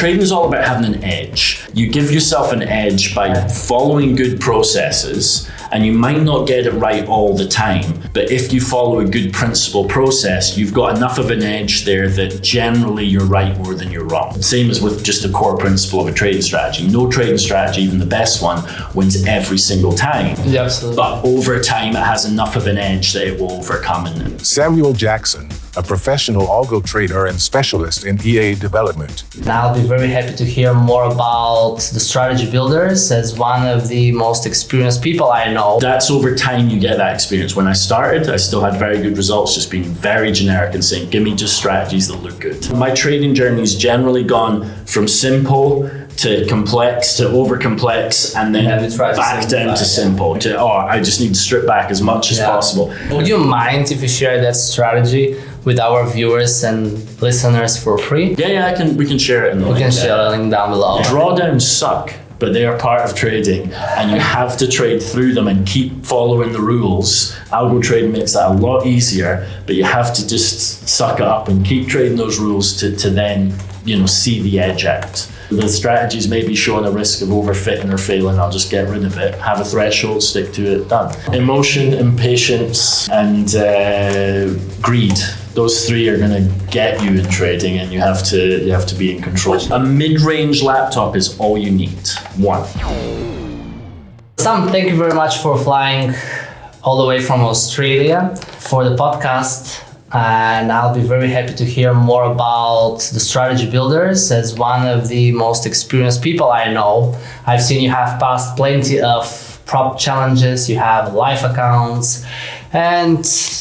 trading is all about having an edge. You give yourself an edge by following good processes, and you might not get it right all the time, but if you follow a good principle process, you've got enough of an edge there that generally you're right more than you're wrong. Same as with just the core principle of a trading strategy. No trading strategy, even the best one, wins every single time. Yeah, absolutely. But over time, it has enough of an edge that it will overcome it. Samuel Jackson, a professional algo trader and specialist in EA development. I'll be very happy to hear more about the strategy builders as one of the most experienced people I know. That's over time you get that experience. When I started, I still had very good results, just being very generic and saying, give me just strategies that look good. My trading journey's generally gone from simple to complex to over complex, and then back down to simple to, I just need to strip back as much as possible. Would you mind if you share that strategy with our viewers and listeners for free? Yeah, we can share it in the link. We can share a link down below. Drawdowns suck, but they are part of trading, and you have to trade through them and keep following the rules. Algo trading makes that a lot easier, but you have to just suck up and keep trading those rules to then, see the edge out. The strategies may be showing a risk of overfitting or failing. I'll just get rid of it, have a threshold, stick to it, done. Emotion, impatience, and greed. Those three are going to get you in trading, and you have to be in control. A mid-range laptop is all you need. One. Sam, thank you very much for flying all the way from Australia for the podcast. And I'll be very happy to hear more about the strategy builders as one of the most experienced people I know. I've seen you have passed plenty of prop challenges, you have live accounts, and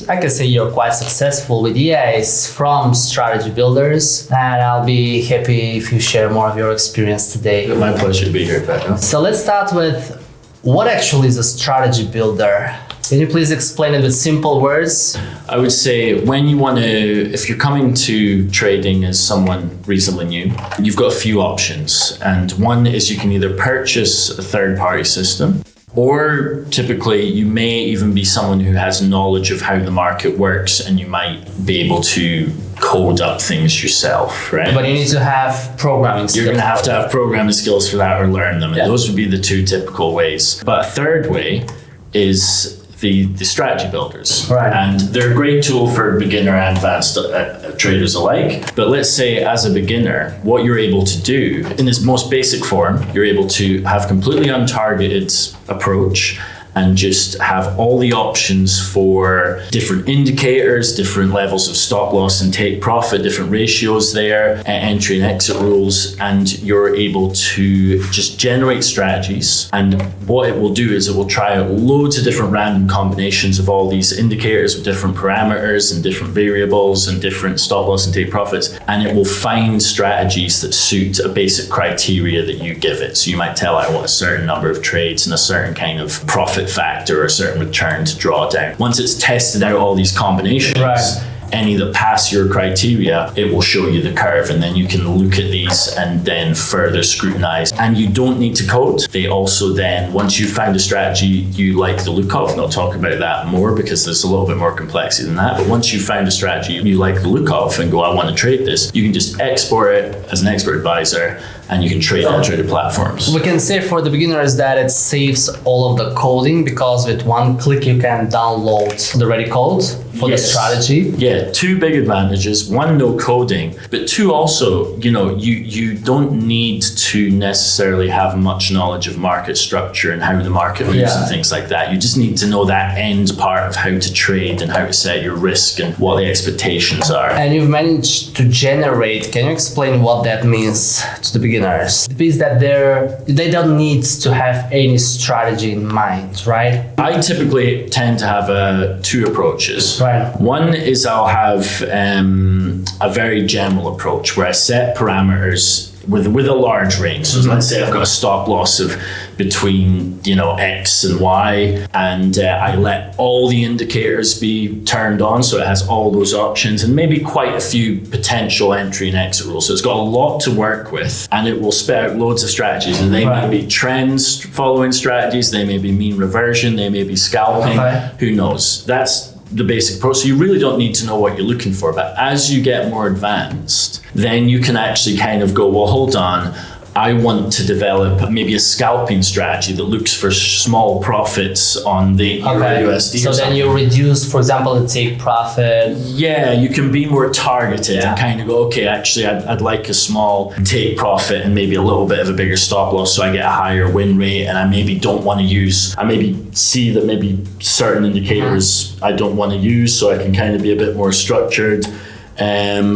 I can say you're quite successful with EAs from strategy builders. And I'll be happy if you share more of your experience today. My pleasure to be here, Petko. So let's start with what actually is a strategy builder? Can you please explain it with simple words? I would say if you're coming to trading as someone reasonably new, you've got a few options. And one is you can either purchase a third-party system, or typically you may even be someone who has knowledge of how the market works, and you might be able to code up things yourself, right? But you need to have programming skills. You're going to have programming skills for that, or learn them. And those would be the two typical ways. But a third way is the strategy builders. Right. And they're a great tool for beginner and advanced traders alike. But let's say as a beginner, what you're able to do in its most basic form, you're able to have completely untargeted approach and just have all the options for different indicators, different levels of stop loss and take profit, different ratios there, entry and exit rules, and you're able to just generate strategies. And what it will do is it will try out loads of different random combinations of all these indicators with different parameters and different variables and different stop loss and take profits, and it will find strategies that suit a basic criteria that you give it. So you might tell it, I want a certain number of trades and a certain kind of profit factor or a certain return to draw down. Once it's tested out all these combinations, any that pass your criteria, it will show you the curve, and then you can look at these and then further scrutinize. And you don't need to code. They also then, once you've found a strategy you like the look of, and I'll talk about that more because there's a little bit more complexity than that, but once you've found a strategy you like the look of and go, I want to trade this, you can just export it as an expert advisor, and you can trade on trader platforms. We can say for the beginners that it saves all of the coding, because with one click you can download the ready code for the strategy. Yeah, two big advantages. One, no coding, but two, also, you don't need to necessarily have much knowledge of market structure and how the market moves and things like that. You just need to know that end part of how to trade and how to set your risk and what the expectations are. And you've managed to generate, can you explain what that means to the beginners? It means that they don't need to have any strategy in mind, right? I typically tend to have two approaches. Right. One is I'll have a very general approach where I set parameters with a large range. So let's say I've got a stop loss of between X and Y, and I let all the indicators be turned on, so it has all those options and maybe quite a few potential entry and exit rules. So it's got a lot to work with, and it will spit out loads of strategies, and they may be trends following strategies, they may be mean reversion, they may be scalping, who knows. the basic pro. So you really don't need to know what you're looking for. But as you get more advanced, then you can actually kind of go, well, hold on. I want to develop maybe a scalping strategy that looks for small profits on the USD. So then you reduce, for example, the take profit. Yeah, you can be more targeted and kind of go, okay, actually, I'd like a small take profit and maybe a little bit of a bigger stop loss so I get a higher win rate. And I maybe don't want to use, I maybe see that maybe certain indicators I don't want to use, so I can kind of be a bit more structured.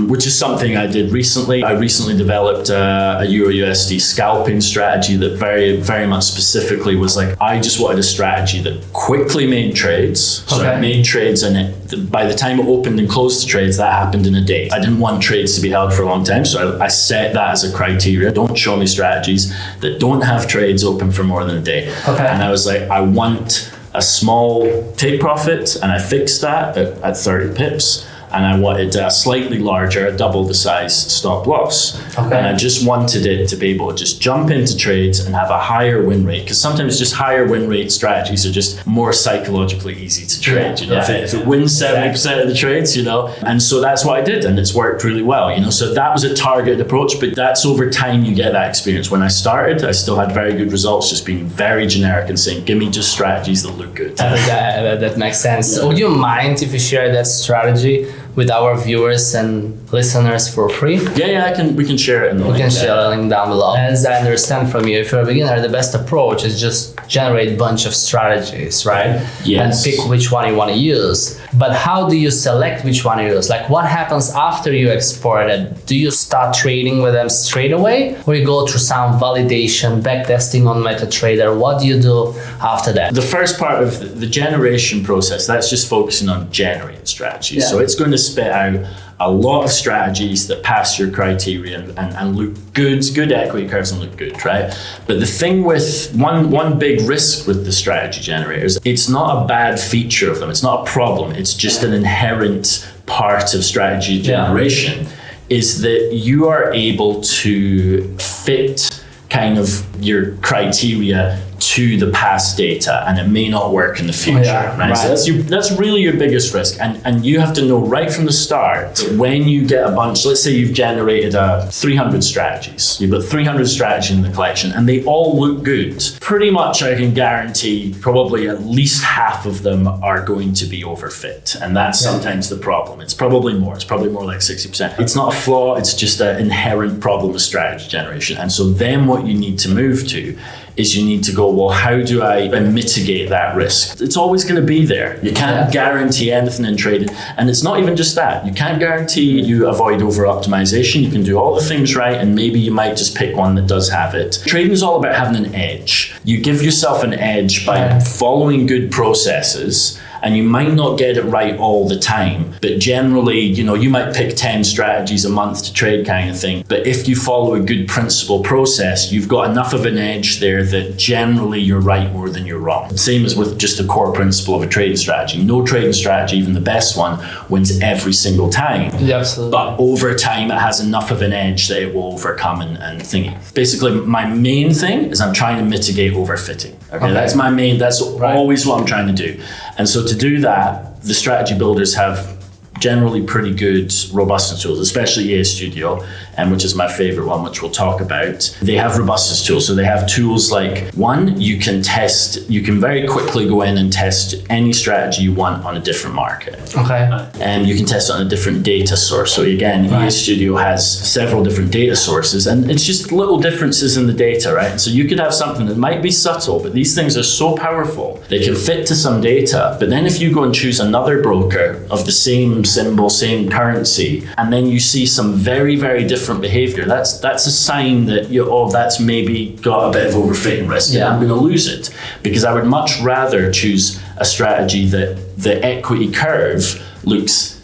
Which is something I did recently. I recently developed a Euro USD scalping strategy that very, very much specifically was like, I just wanted a strategy that quickly made trades. So I made trades, and by the time it opened and closed the trades, that happened in a day. I didn't want trades to be held for a long time, so I set that as a criteria. Don't show me strategies that don't have trades open for more than a day. And I was like, I want a small take profit, and I fixed that at 30 pips. And I wanted a slightly larger, double the size stop loss. And I just wanted it to be able to just jump into trades and have a higher win rate. Because sometimes just higher win rate strategies are just more psychologically easy to trade. You know, if it wins 70% of the trades, you know. And so that's what I did, and it's worked really well. You know, so that was a targeted approach, but that's over time you get that experience. When I started, I still had very good results, just being very generic and saying, give me just strategies that look good. That makes sense. Would you mind if you share that strategy with our viewers and listeners for free? Yeah, we can share it in the link. We can share a link down below. As I understand from you, if you're a beginner, the best approach is just generate a bunch of strategies, right? Yes. And pick which one you want to use. But how do you select which one you use? Like, what happens after you export it? Do you start trading with them straight away? Or you go through some validation, backtesting on MetaTrader? What do you do after that? The first part of the generation process, that's just focusing on generating strategies. So it's going to spit out a lot of strategies that pass your criteria and look good. Good equity curves and look good, right? But the thing with one big risk with the strategy generators, it's not a bad feature of them. It's not a problem. It's just an inherent part of strategy generation, is that you are able to fit kind of your criteria to the past data, and it may not work in the future, right? So that's really your biggest risk, and you have to know right from the start that when you get a bunch, let's say you've generated 300 strategies, you've got 300 strategies in the collection, and they all look good. Pretty much I can guarantee probably at least half of them are going to be overfit, and that's sometimes the problem. It's probably more like 60%. It's not a flaw, it's just an inherent problem with strategy generation. And so then what you need to move to is you need to go, well, how do I mitigate that risk? It's always going to be there. You can't guarantee anything in trading. And it's not even just that. You can't guarantee you avoid over-optimization. You can do all the things right, and maybe you might just pick one that does have it. Trading is all about having an edge. You give yourself an edge by following good processes, and you might not get it right all the time, but generally, you know, you might pick 10 strategies a month to trade kind of thing. But if you follow a good principle process, you've got enough of an edge there that generally you're right more than you're wrong. Same as with just the core principle of a trading strategy. No trading strategy, even the best one, wins every single time. Yeah, absolutely. But over time, it has enough of an edge that it will overcome and thingy. Basically, my main thing is I'm trying to mitigate overfitting. Okay, that's always what I'm trying to do. And so to do that, the strategy builders have generally pretty good robustness tools, especially EA Studio, and which is my favorite one, which we'll talk about. They have robustness tools. So they have tools like, one, you can very quickly go in and test any strategy you want on a different market. And you can test it on a different data source. So again, EA Studio has several different data sources, and it's just little differences in the data, right? And so you could have something that might be subtle, but these things are so powerful, they can fit to some data. But then if you go and choose another broker of the same symbol, same currency, and then you see some very, very different behavior, that's a sign that that's maybe got a bit of overfitting risk, and I'm going to lose it, because I would much rather choose a strategy that the equity curve looks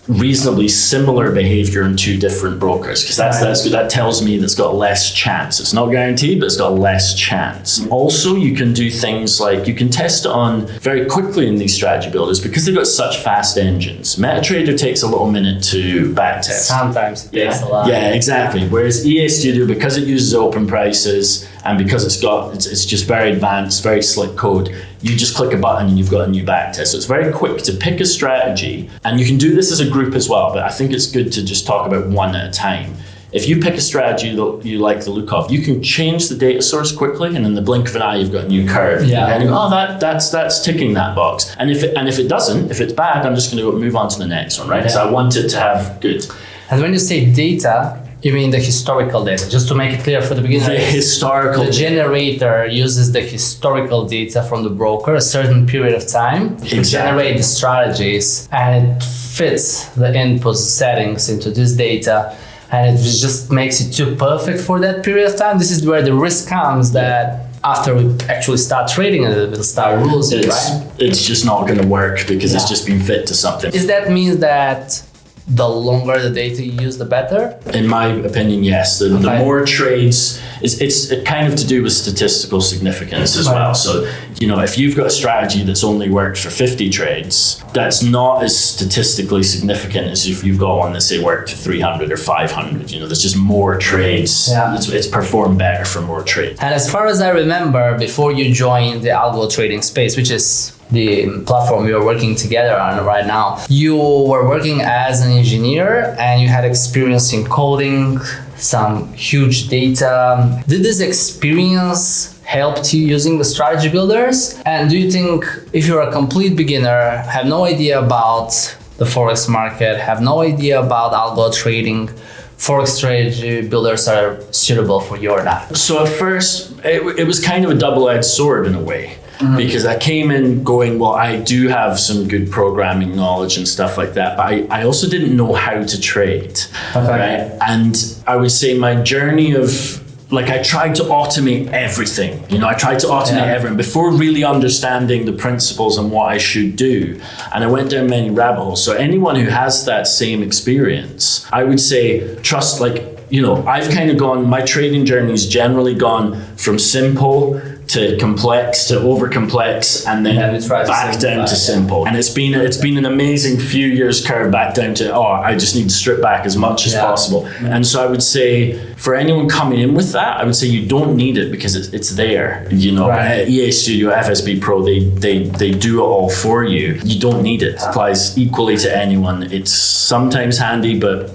reasonably similar behavior in two different brokers, because that's good. That tells me that's got less chance. It's not guaranteed, but it's got less chance. Also, you can do things like you can test it on very quickly in these strategy builders because they've got such fast engines. MetaTrader takes a little minute to backtest. Sometimes it takes a lot. Yeah, exactly. Whereas EA Studio, because it uses open prices and because it's just very advanced, very slick code, you just click a button and you've got a new backtest. So it's very quick to pick a strategy, and you can do this as a group as well, but I think it's good to just talk about one at a time. If you pick a strategy that you like the look of, you can change the data source quickly, and in the blink of an eye, you've got a new curve. Yeah. And you go, that's ticking that box. And if it doesn't, if it's bad, I'm just going to move on to the next one, right? Because I want it to have good. And when you say data, you mean the historical data, just to make it clear for the beginner. The historical. The generator uses the historical data from the broker, a certain period of time, to generate the strategies, and it fits the input settings into this data, and it just makes it too perfect for that period of time. This is where the risk comes that after we actually start trading and we'll start rules, right? It's just not going to work because it's just been fit to something. Is that means that the longer the data you use, the better? In my opinion, yes. The more trades, it's kind of to do with statistical significance as well. So, if you've got a strategy that's only worked for 50 trades, that's not as statistically significant as if you've got one that say worked for 300 or 500. There's just more trades. Yeah. It's performed better for more trades. And as far as I remember, before you joined the algo trading space, which is the platform we are working together on right now, you were working as an engineer and you had experience in coding, some huge data. Did this experience help you using the strategy builders? And do you think if you're a complete beginner, have no idea about the Forex market, have no idea about algo trading, Forex strategy builders are suitable for you or not? So at first, it was kind of a double-edged sword in a way. Because I came in going, well, I do have some good programming knowledge and stuff like that, but I also didn't know how to trade, right? And I would say my journey of, I tried to automate everything. I tried to automate everything before really understanding the principles and what I should do. And I went down many rabbit holes. So anyone who has that same experience, I would say, trust, I've kind of gone, my trading journey's generally gone from simple to complex to over complex, and then back down to simple. And it's been an amazing few years curve back down to, I just need to strip back as much as possible. And so I would say for anyone coming in with that, I would say you don't need it because it's there. EA Studio, FSB Pro, they do it all for you. You don't need it. It applies equally to anyone. It's sometimes handy, but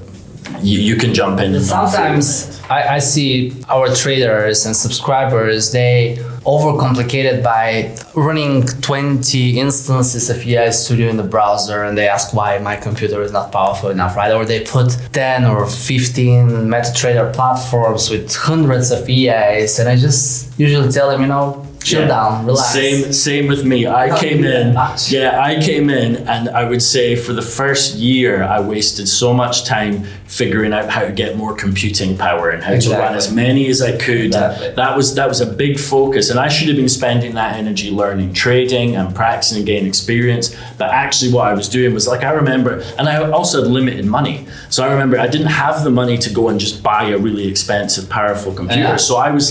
you can jump in. Sometimes I see our traders and subscribers, they overcomplicate it by running 20 instances of EA Studio in the browser, and they ask why my computer is not powerful enough, right? Or they put 10 or 15 MetaTrader platforms with hundreds of EAs, and I just usually tell them, chill down, relax. Same with me. I came in and I would say for the first year, I wasted so much time figuring out how to get more computing power and how to run as many as I could. That was a big focus, and I should have been spending that energy learning trading and practicing and gaining experience. But actually what I was doing was I remember, and I also had limited money. So I remember I didn't have the money to go and just buy a really expensive, powerful computer. So I was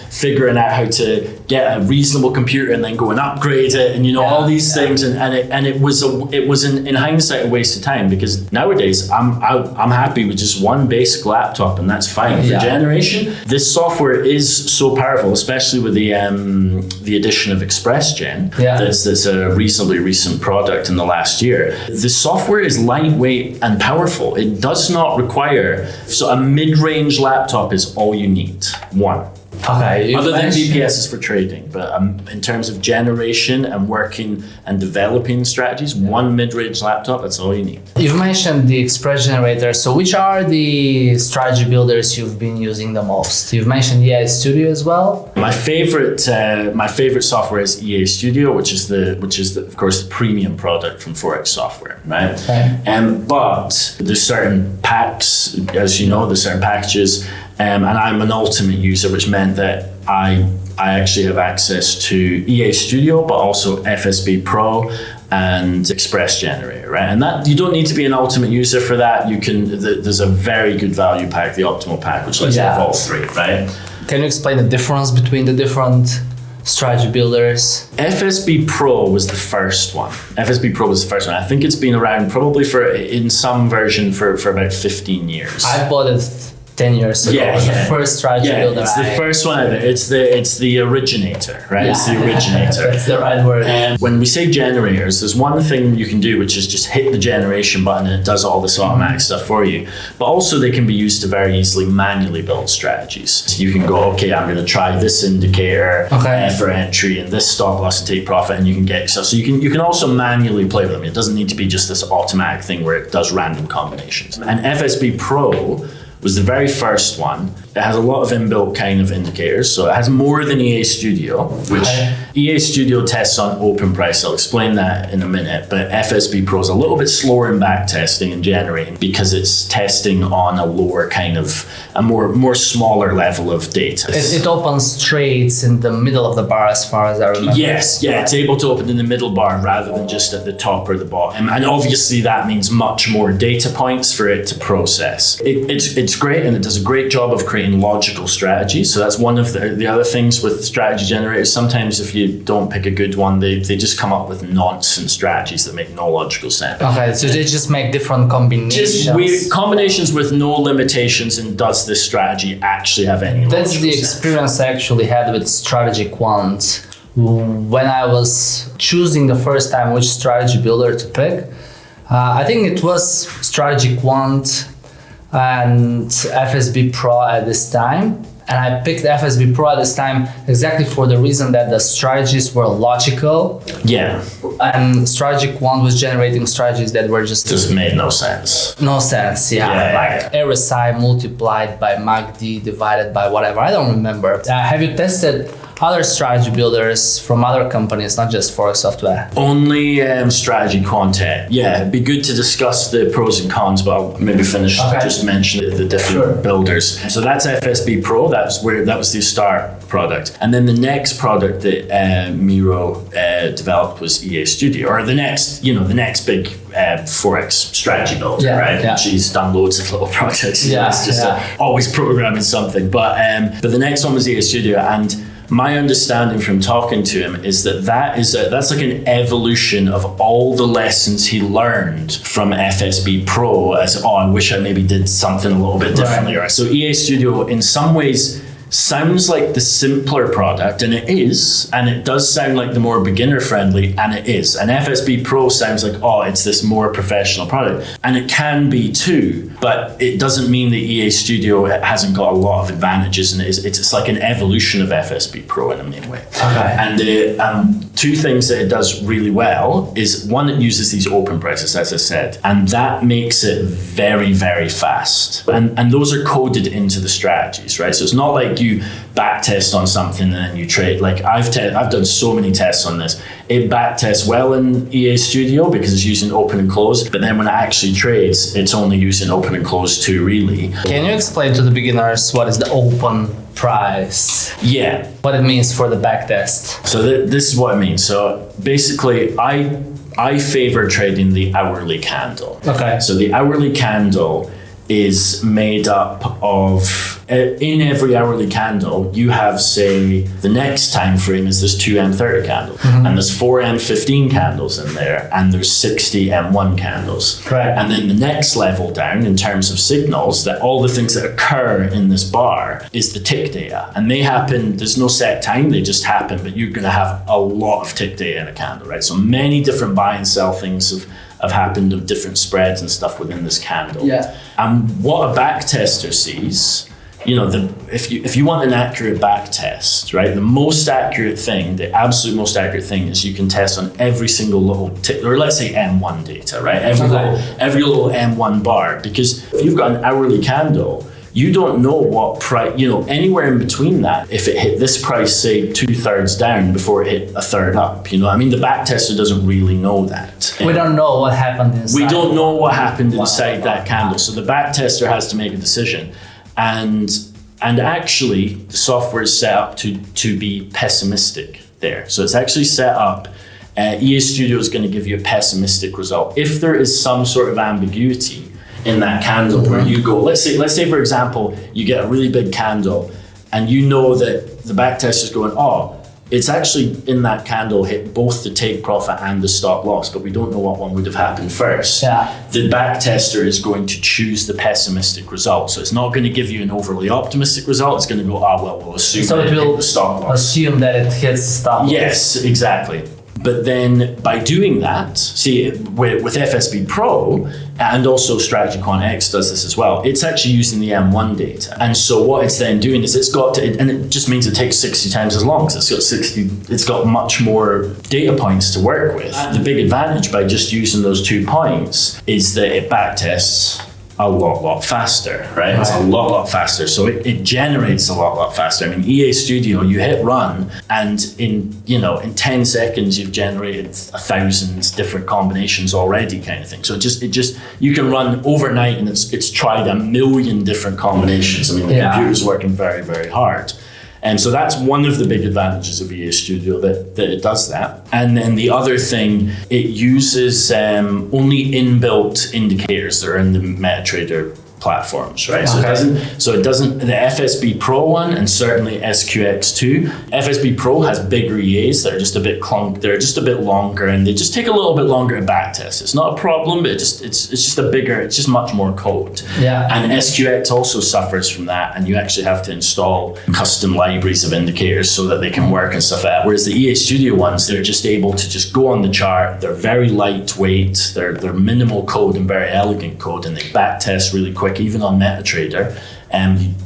figuring out how to get a reasonable computer and then go and upgrade it and all these things, and it was in hindsight a waste of time, because nowadays I'm happy with just one basic laptop and that's fine. For generation, this software is so powerful, especially with the addition of ExpressGen. That's a reasonably recent product in the last year. The software is lightweight and powerful. It does not require, so a mid-range laptop is all you need. One. Okay. Other than VPS is for trading, but in terms of generation and working and developing strategies, one mid-range laptop, that's all you need. You've mentioned the Express Generator. So which are the strategy builders you've been using the most? You've mentioned EA Studio as well. My favorite software is EA Studio, which is of course the premium product from Forex Software, right? But there's certain packs, as you know, there's certain packages. And I'm an ultimate user, which meant that I actually have access to EA Studio, but also FSB Pro and Express Generator, right? And that you don't need to be an ultimate user for that. There's a very good value pack, the Optimal pack, which lets you have all three, right? Can you explain the difference between the different strategy builders? FSB Pro was the first one. I think it's been around probably in some version for about 15 years. I've bought it 10 years ago. It was the first strategy builder. It's the first one ever. It's the originator, right? It's the originator. That's the right word. And when we say generators, there's one thing you can do, which is just hit the generation button and it does all this automatic stuff for you. But also they can be used to very easily manually build strategies. So you can go, okay, I'm going to try this indicator for entry and this stop loss and take profit, and you can get yourself. So you can also manually play with them. It doesn't need to be just this automatic thing where it does random combinations. And FSB Pro was the very first one. It has a lot of inbuilt kind of indicators. So it has more than EA Studio, which EA Studio tests on open price. I'll explain that in a minute. But FSB Pro is a little bit slower in back testing and generating because it's testing on a lower kind of, a more smaller level of data. It opens trades in the middle of the bar as far as I remember. Yes, it's able to open in the middle bar rather than just at the top or the bottom. And obviously that means much more data points for it to process. It's great, and it does a great job of creating logical strategies. So that's one of the other things with strategy generators. Sometimes if you don't pick a good one, they just come up with nonsense strategies that make no logical sense. Okay, so they just make different combinations. Just weird combinations with no limitations, and does this strategy actually have any That's logical the sense? experience I actually had with Strategy Quant. When I was choosing the first time which strategy builder to pick, I think it was Strategy Quant and FSB Pro at this time. And I picked FSB Pro at this time exactly for the reason that the strategies were logical. Yeah. And Strategy Quant was generating strategies that were just Made no sense. no sense. Like RSI multiplied by MACD divided by whatever. I don't remember. Have you tested other strategy builders from other companies, not just Forex software? Only Strategy Quant. Yeah, it'd be good to discuss the pros and cons, but I'll maybe finish just mention the different builders. So that's FSB Pro. That was the start product, and then the next product that Miro developed was EA Studio, or the next big Forex strategy builder, right? Yeah. She's done loads of little projects. It's just always programming something. But the next one was EA Studio, and my understanding from talking to him is that's like an evolution of all the lessons he learned from FSB Pro as, I wish I maybe did something a little bit differently. Right. So EA Studio in some ways sounds like the simpler product, and it is, and it does sound like the more beginner friendly, and it is. And FSB Pro sounds like, it's this more professional product, and it can be too, but it doesn't mean that EA Studio hasn't got a lot of advantages, and it's like an evolution of FSB Pro in a main way. Okay. And the two things that it does really well is, one, it uses these open prices, as I said, and that makes it very, very fast. And those are coded into the strategies, right? So it's not like you back test on something and then you trade. Like I've done so many tests on this. It back tests well in EA Studio because it's using open and close, but then when it actually trades, it's only using open and close too, really. Can you explain to the beginners what is the open price? Yeah. What it means for the back test? So this is what I mean. So basically, I favor trading the hourly candle. Okay. So the hourly candle is made up of, in every hourly candle, you have, say, the next time frame is there's 2 M30 candles, and there's 4 M15 candles in there, and there's 60 M1 candles. Right. And then the next level down in terms of signals, that all the things that occur in this bar is the tick data. And they happen, there's no set time, they just happen, but you're gonna have a lot of tick data in a candle, right? So many different buy and sell things have happened of different spreads and stuff within this candle. Yeah. And what a back tester sees, if you want an accurate back test, right? The most accurate thing, the absolute most accurate thing is you can test on every single little tick, or let's say M1 data, right? Every little M1 bar, because if you've got an hourly candle, you don't know what price, anywhere in between that, if it hit this price, say 2/3 down before it hit 1/3 up, I mean, the back tester doesn't really know that. We don't know what happened inside. We don't know what happened inside that candle. So the back tester has to make a decision. And actually the software is set up to be pessimistic there. So it's actually set up, EA Studio is going to give you a pessimistic result. If there is some sort of ambiguity in that candle where you go, let's say for example, you get a really big candle and you know that the back test is going, it's actually in that candle hit both the take profit and the stop loss, but we don't know what one would have happened first. The backtester is going to choose the pessimistic result. So it's not going to give you an overly optimistic result. It's going to go, we'll assume so it will the stop loss. Assume that it hits the stop loss. Yes, exactly. But then by doing that, see, with FSB Pro and also Strategy Quant X does this as well, it's actually using the M1 data. And so what it's then doing is and it just means it takes 60 times as long, because it's got much more data points to work with. The big advantage by just using those 2 points is that it backtests a lot faster, right? It's a lot faster. So it generates a lot faster. I mean, EA Studio, you hit run, and in 10 seconds you've generated 1,000 different combinations already, kind of thing. So it just you can run overnight, and it's tried 1 million different combinations. I mean, the computer's working very, very hard. And so that's one of the big advantages of EA Studio, that it does that. And then the other thing, it uses only inbuilt indicators that are in the MetaTrader platforms, right? Okay. So it doesn't, the FSB Pro one, and certainly SQX2, FSB Pro has bigger EAs that are just a bit they're just a bit longer, and they just take a little bit longer to backtest. It's not a problem, but it's just much more code. And SQX also suffers from that, and you actually have to install custom libraries of indicators so that they can work and stuff like that. Whereas the EA Studio ones, they're just able to just go on the chart, they're very lightweight, they're minimal code and very elegant code, and they backtest really quick. Even on MetaTrader,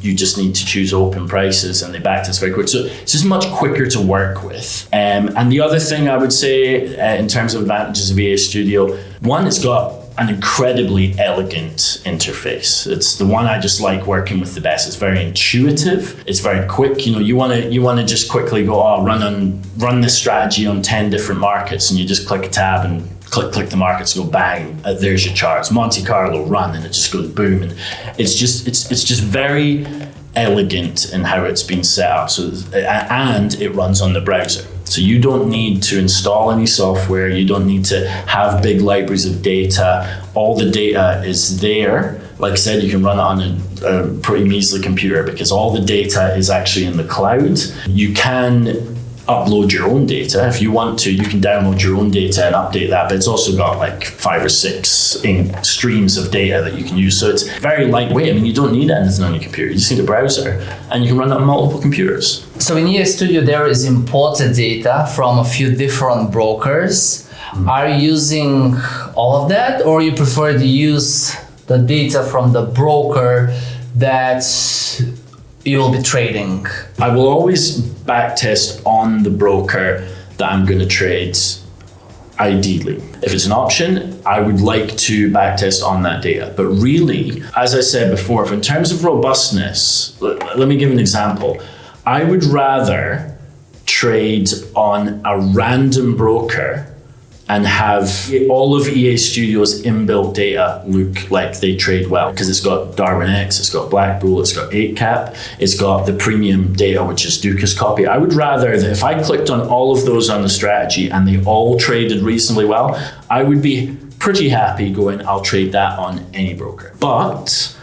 you just need to choose open prices, and they backtest very quick. So it's just much quicker to work with. And the other thing I would say in terms of advantages of EA Studio, one, it's got an incredibly elegant interface. It's the one I just like working with the best. It's very intuitive. It's very quick. You want to just quickly go, run this strategy on 10 different markets, and you just click a tab and click the markets, go bang, there's your charts. Monte Carlo, run, and it just goes boom. And it's just very elegant in how it's been set up. So and it runs on the browser. So you don't need to install any software. You don't need to have big libraries of data. All the data is there. Like I said, you can run it on a pretty measly computer, because all the data is actually in the cloud. You can upload your own data. If you want to, you can download your own data and update that, but it's also got like 5 or 6 streams of data that you can use. So it's very lightweight. I mean, you don't need anything on your computer. You just need a browser, and you can run it on multiple computers. So in EA Studio, there is imported data from a few different brokers. Are you using all of that, or you prefer to use the data from the broker that you will be trading? I will always backtest on the broker that I'm going to trade, ideally. If it's an option, I would like to backtest on that data. But really, as I said before, in terms of robustness, let me give an example. I would rather trade on a random broker and have all of EA Studio's inbuilt data look like they trade well, because it's got Darwin X, it's got Black Bull, it's got 8cap, it's got the premium data, which is Dukas copy. I would rather that if I clicked on all of those on the strategy and they all traded reasonably well, I would be pretty happy going, I'll trade that on any broker. But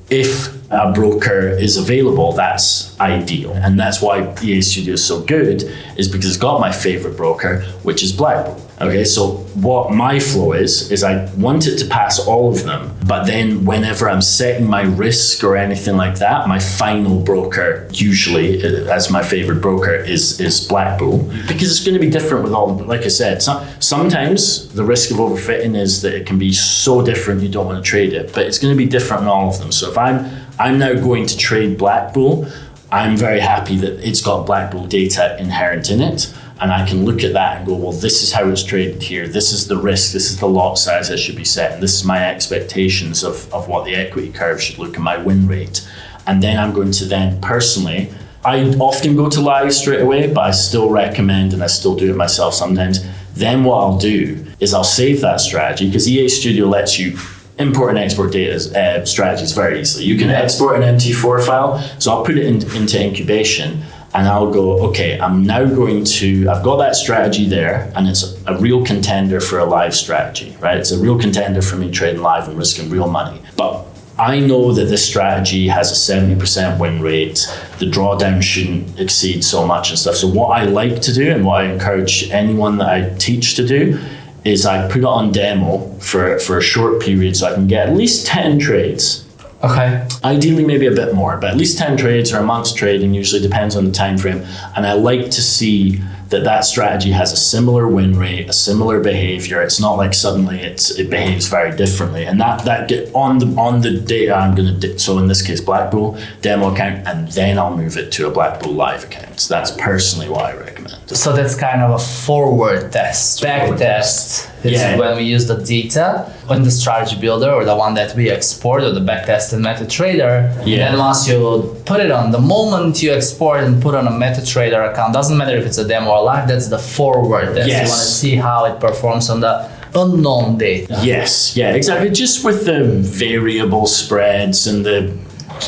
if a broker is available, that's ideal. And that's why EA Studio is so good, is because it's got my favorite broker, which is Black Bull. Okay, so what my flow is I want it to pass all of them, but then whenever I'm setting my risk or anything like that, my final broker, usually as my favorite broker, is Black Bull, because it's going to be different with all of them. Like I said, sometimes the risk of overfitting is that it can be so different you don't want to trade it, but it's going to be different in all of them. So if I'm now going to trade Black Bull, I'm very happy that it's got Black Bull data inherent in it. And I can look at that and go, well, this is how it's traded here. This is the risk. This is the lot size that should be set. And this is my expectations of what the equity curve should look and my win rate. And then I'm going to then personally, I often go to live straight away, but I still recommend, and I still do it myself sometimes. Then what I'll do is I'll save that strategy, because EA Studio lets you import and export data strategies very easily. You can export an MT4 file. So I'll put it into incubation. And I'll go, okay, I've got that strategy there, and it's a real contender for a live strategy, right? It's a real contender for me trading live and risking real money. But I know that this strategy has a 70% win rate. The drawdown shouldn't exceed so much and stuff. So what I like to do and what I encourage anyone that I teach to do is I put it on demo for a short period so I can get at least 10 trades. Okay. Ideally maybe a bit more, but at least 10 trades or a month's trading usually depends on the time frame. And I like to see that strategy has a similar win rate, a similar behavior. It's not like suddenly it behaves very differently. And that get on the data I'm going to, so in this case, Black Bull demo account, and then I'll move it to a Black Bull live account. So that's personally what I recommend. So that's kind of a forward test. Backtest is when we use the data in the strategy builder or the one that we export or the backtest in MetaTrader. Then once you put it on, the moment you export and put on a MetaTrader account, doesn't matter if it's a demo or live, that's the forward test. You want to see how it performs on the unknown data. Yes, yeah, exactly. Just with the variable spreads and the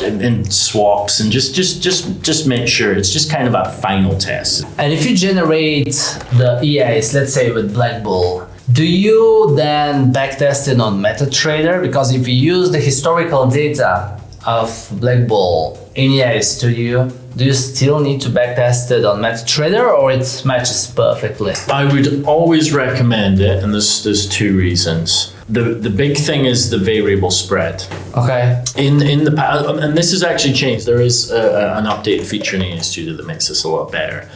and swaps and just make sure it's just kind of a final test. And if you generate the EAs, let's say with Black Bull, do you then backtest it on MetaTrader? Because if you use the historical data of Black Bull in EA Studio, do you still need to backtest it on MetaTrader or it matches perfectly? I would always recommend it, and there's two reasons. The big thing is the variable spread. Okay. In the past, and this has actually changed. There is an updated feature in EA Studio that makes this a lot better.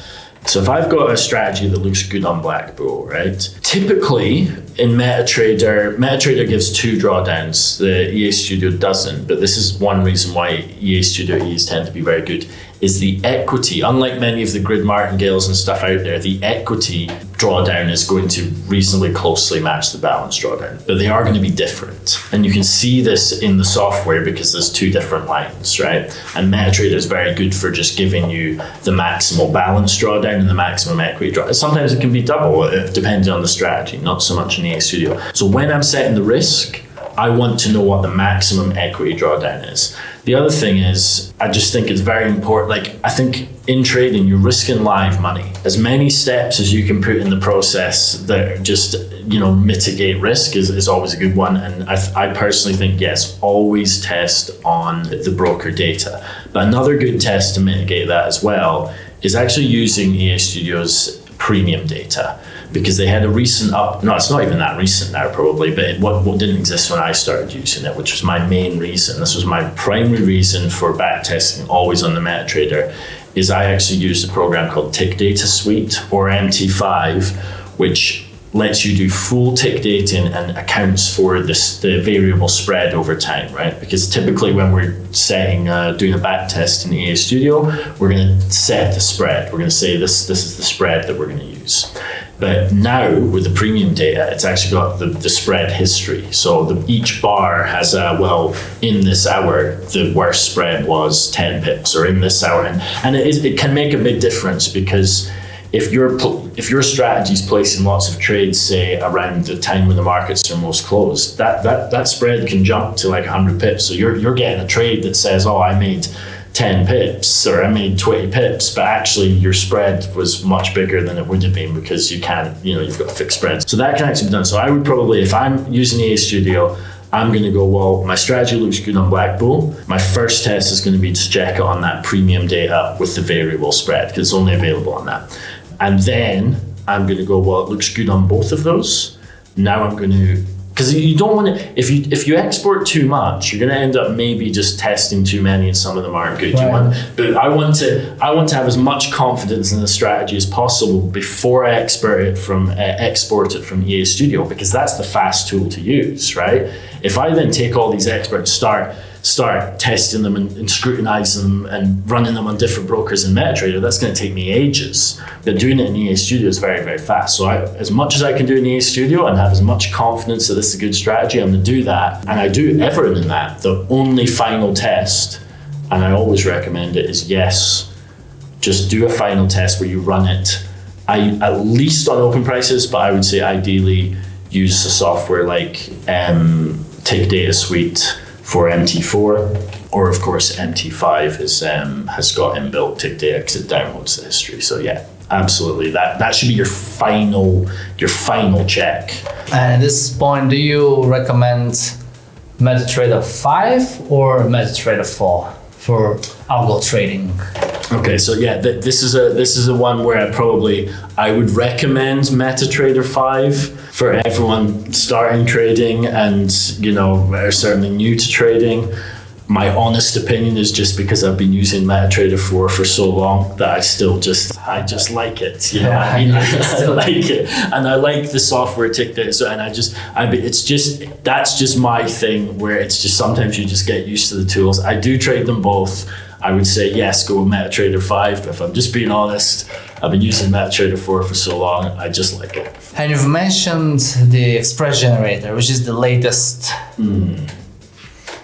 So if I've got a strategy that looks good on Black Bull, right? Typically in MetaTrader gives two drawdowns. The EA Studio doesn't, but this is one reason why EA Studio EAs tend to be very good, is the equity. Unlike many of the grid martingales and stuff out there, the equity drawdown is going to reasonably closely match the balance drawdown, but they are going to be different. And you can see this in the software because there's two different lines, right? And MetaTrader is very good for just giving you the maximal balance drawdown and the maximum equity drawdown. Sometimes it can be double, depending on the strategy, not so much in EA Studio. So when I'm setting the risk, I want to know what the maximum equity drawdown is. The other thing is, I just think it's very important. Like, I think in trading, you're risking live money. As many steps as you can put in the process that just, mitigate risk is always a good one. And I personally think, yes, always test on the broker data. But another good test to mitigate that as well is actually using EA Studio's premium data, because they had a recent it's not even that recent now probably, but what didn't exist when I started using it, which was my main reason. This was my primary reason for backtesting always on the MetaTrader, is I actually used a program called Tick Data Suite, or MT5, which lets you do full tick dating and accounts for the variable spread over time, right? Because typically when we're setting, doing a back test in EA Studio, we're going to set the spread. We're going to say this is the spread that we're going to use. But now with the premium data, it's actually got the spread history. So each bar has in this hour, the worst spread was 10 pips, or in this hour. And it can make a big difference, because if your strategy is placing lots of trades, say around the time when the markets are most closed, that spread can jump to like 100 pips. So you're getting a trade that says, oh, I made 10 pips or I made 20 pips, but actually your spread was much bigger than it would have been, because you've got a fixed spread. So that can actually be done. So I would probably, if I'm using EA Studio, I'm going to go, well, my strategy looks good on Black Bull. My first test is going to be to check it on that premium data with the variable spread, because it's only available on that. And then I'm going to go, well, it looks good on both of those. Now I'm going to, because you don't want to, if you export too much, you're going to end up maybe just testing too many, and some of them aren't good. Right. But I want to have as much confidence in the strategy as possible before I export it from EA Studio, because that's the fast tool to use, right? If I then take all these experts, start testing them and scrutinizing them and running them on different brokers in MetaTrader, that's going to take me ages. But doing it in EA Studio is very, very fast. So as much as I can do in EA Studio and have as much confidence that this is a good strategy, I'm going to do that. And I do everything in that. The only final test, and I always recommend it, is just do a final test where you run it at least on open prices, but I would say ideally use a software like Tick Data Suite for MT4, or of course MT5 has got inbuilt tick data because it downloads the history. So yeah, absolutely, that should be your final check. And at this point, do you recommend MetaTrader 5 or MetaTrader 4 for algo trading? Okay, so yeah, this is a one where I would recommend MetaTrader 5 for everyone starting trading and are certainly new to trading. My honest opinion is just because I've been using MetaTrader 4 for so long that I just like it. I still like it, and I like the software ticket. So, and that's just my thing where it's just sometimes you just get used to the tools. I do trade them both. I would say yes, go with MetaTrader 5. But if I'm just being honest, I've been using MetaTrader 4 for so long. I just like it. And you've mentioned the Express Generator, which is the latest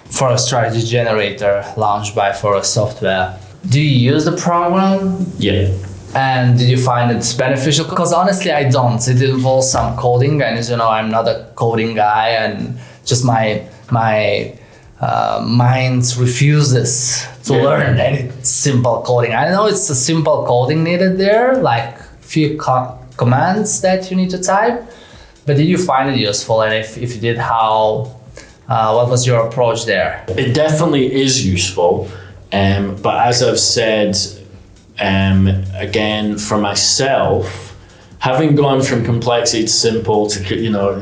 Forex strategy generator launched by Forex Software. Do you use the program? Yeah. And did you find it beneficial? Because honestly, I don't. It involves some coding, and as you know, I'm not a coding guy, and just my mind refuses to learn any simple coding. I know it's a simple coding needed there, like few commands that you need to type, but did you find it useful? And if you did, what was your approach there? It definitely is useful, but as I've said, again, for myself, having gone from complexity to simple to,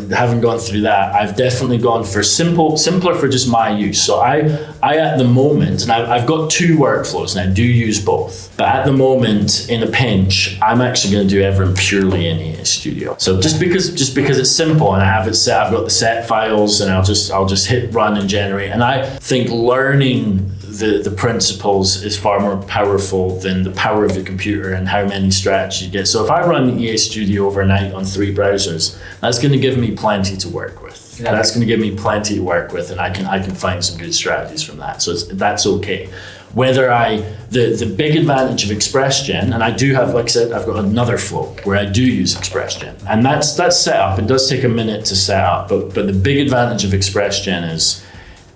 having gone through that, I've definitely gone for simpler for just my use. So I at the moment, and I've got two workflows and I do use both, but at the moment, in a pinch, I'm actually going to do everything purely in EA Studio. So just because it's simple and I have it set, I've got the set files and I'll just hit run and generate. And I think learning the principles is far more powerful than the power of the computer and how many strategies you get. So if I run EA Studio overnight on 3 browsers, that's going to give me plenty to work with. Yeah. That's going to give me plenty to work with, and I can find some good strategies from that. So that's okay. Whether the big advantage of ExpressGen, and I do have, like I said, I've got another flow where I do use ExpressGen, and that's set up. It does take a minute to set up, but the big advantage of ExpressGen is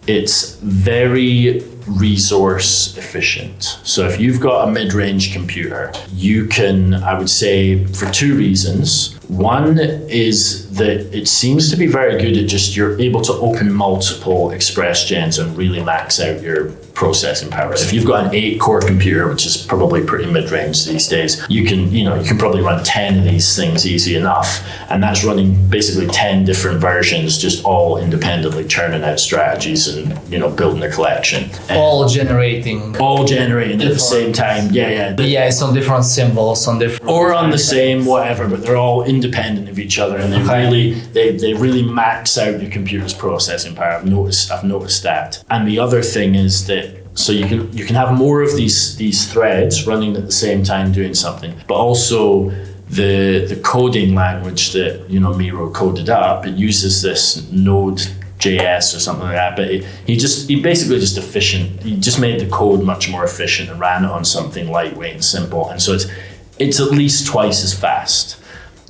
it's very resource efficient. So if you've got a mid-range computer, you can, I would say, for 2 reasons. One is that it seems to be very good at just you're able to open multiple ExpressGens and really max out your processing power. If you've got an 8-core computer, which is probably pretty mid-range these days, you can probably run 10 of these things easy enough, and that's running basically 10 different versions, just all independently churning out strategies and building a collection. All generating at the same time. Yeah. It's on different symbols, on different or on the same whatever, but they're all independent of each other, and they really max out your computer's processing power. I've noticed that. And the other thing is that so you can have more of these threads running at the same time doing something, but also the coding language that Miro coded up, it uses this Node.js or something like that, but he basically just efficient. He just made the code much more efficient and ran it on something lightweight and simple, and so it's at least twice as fast.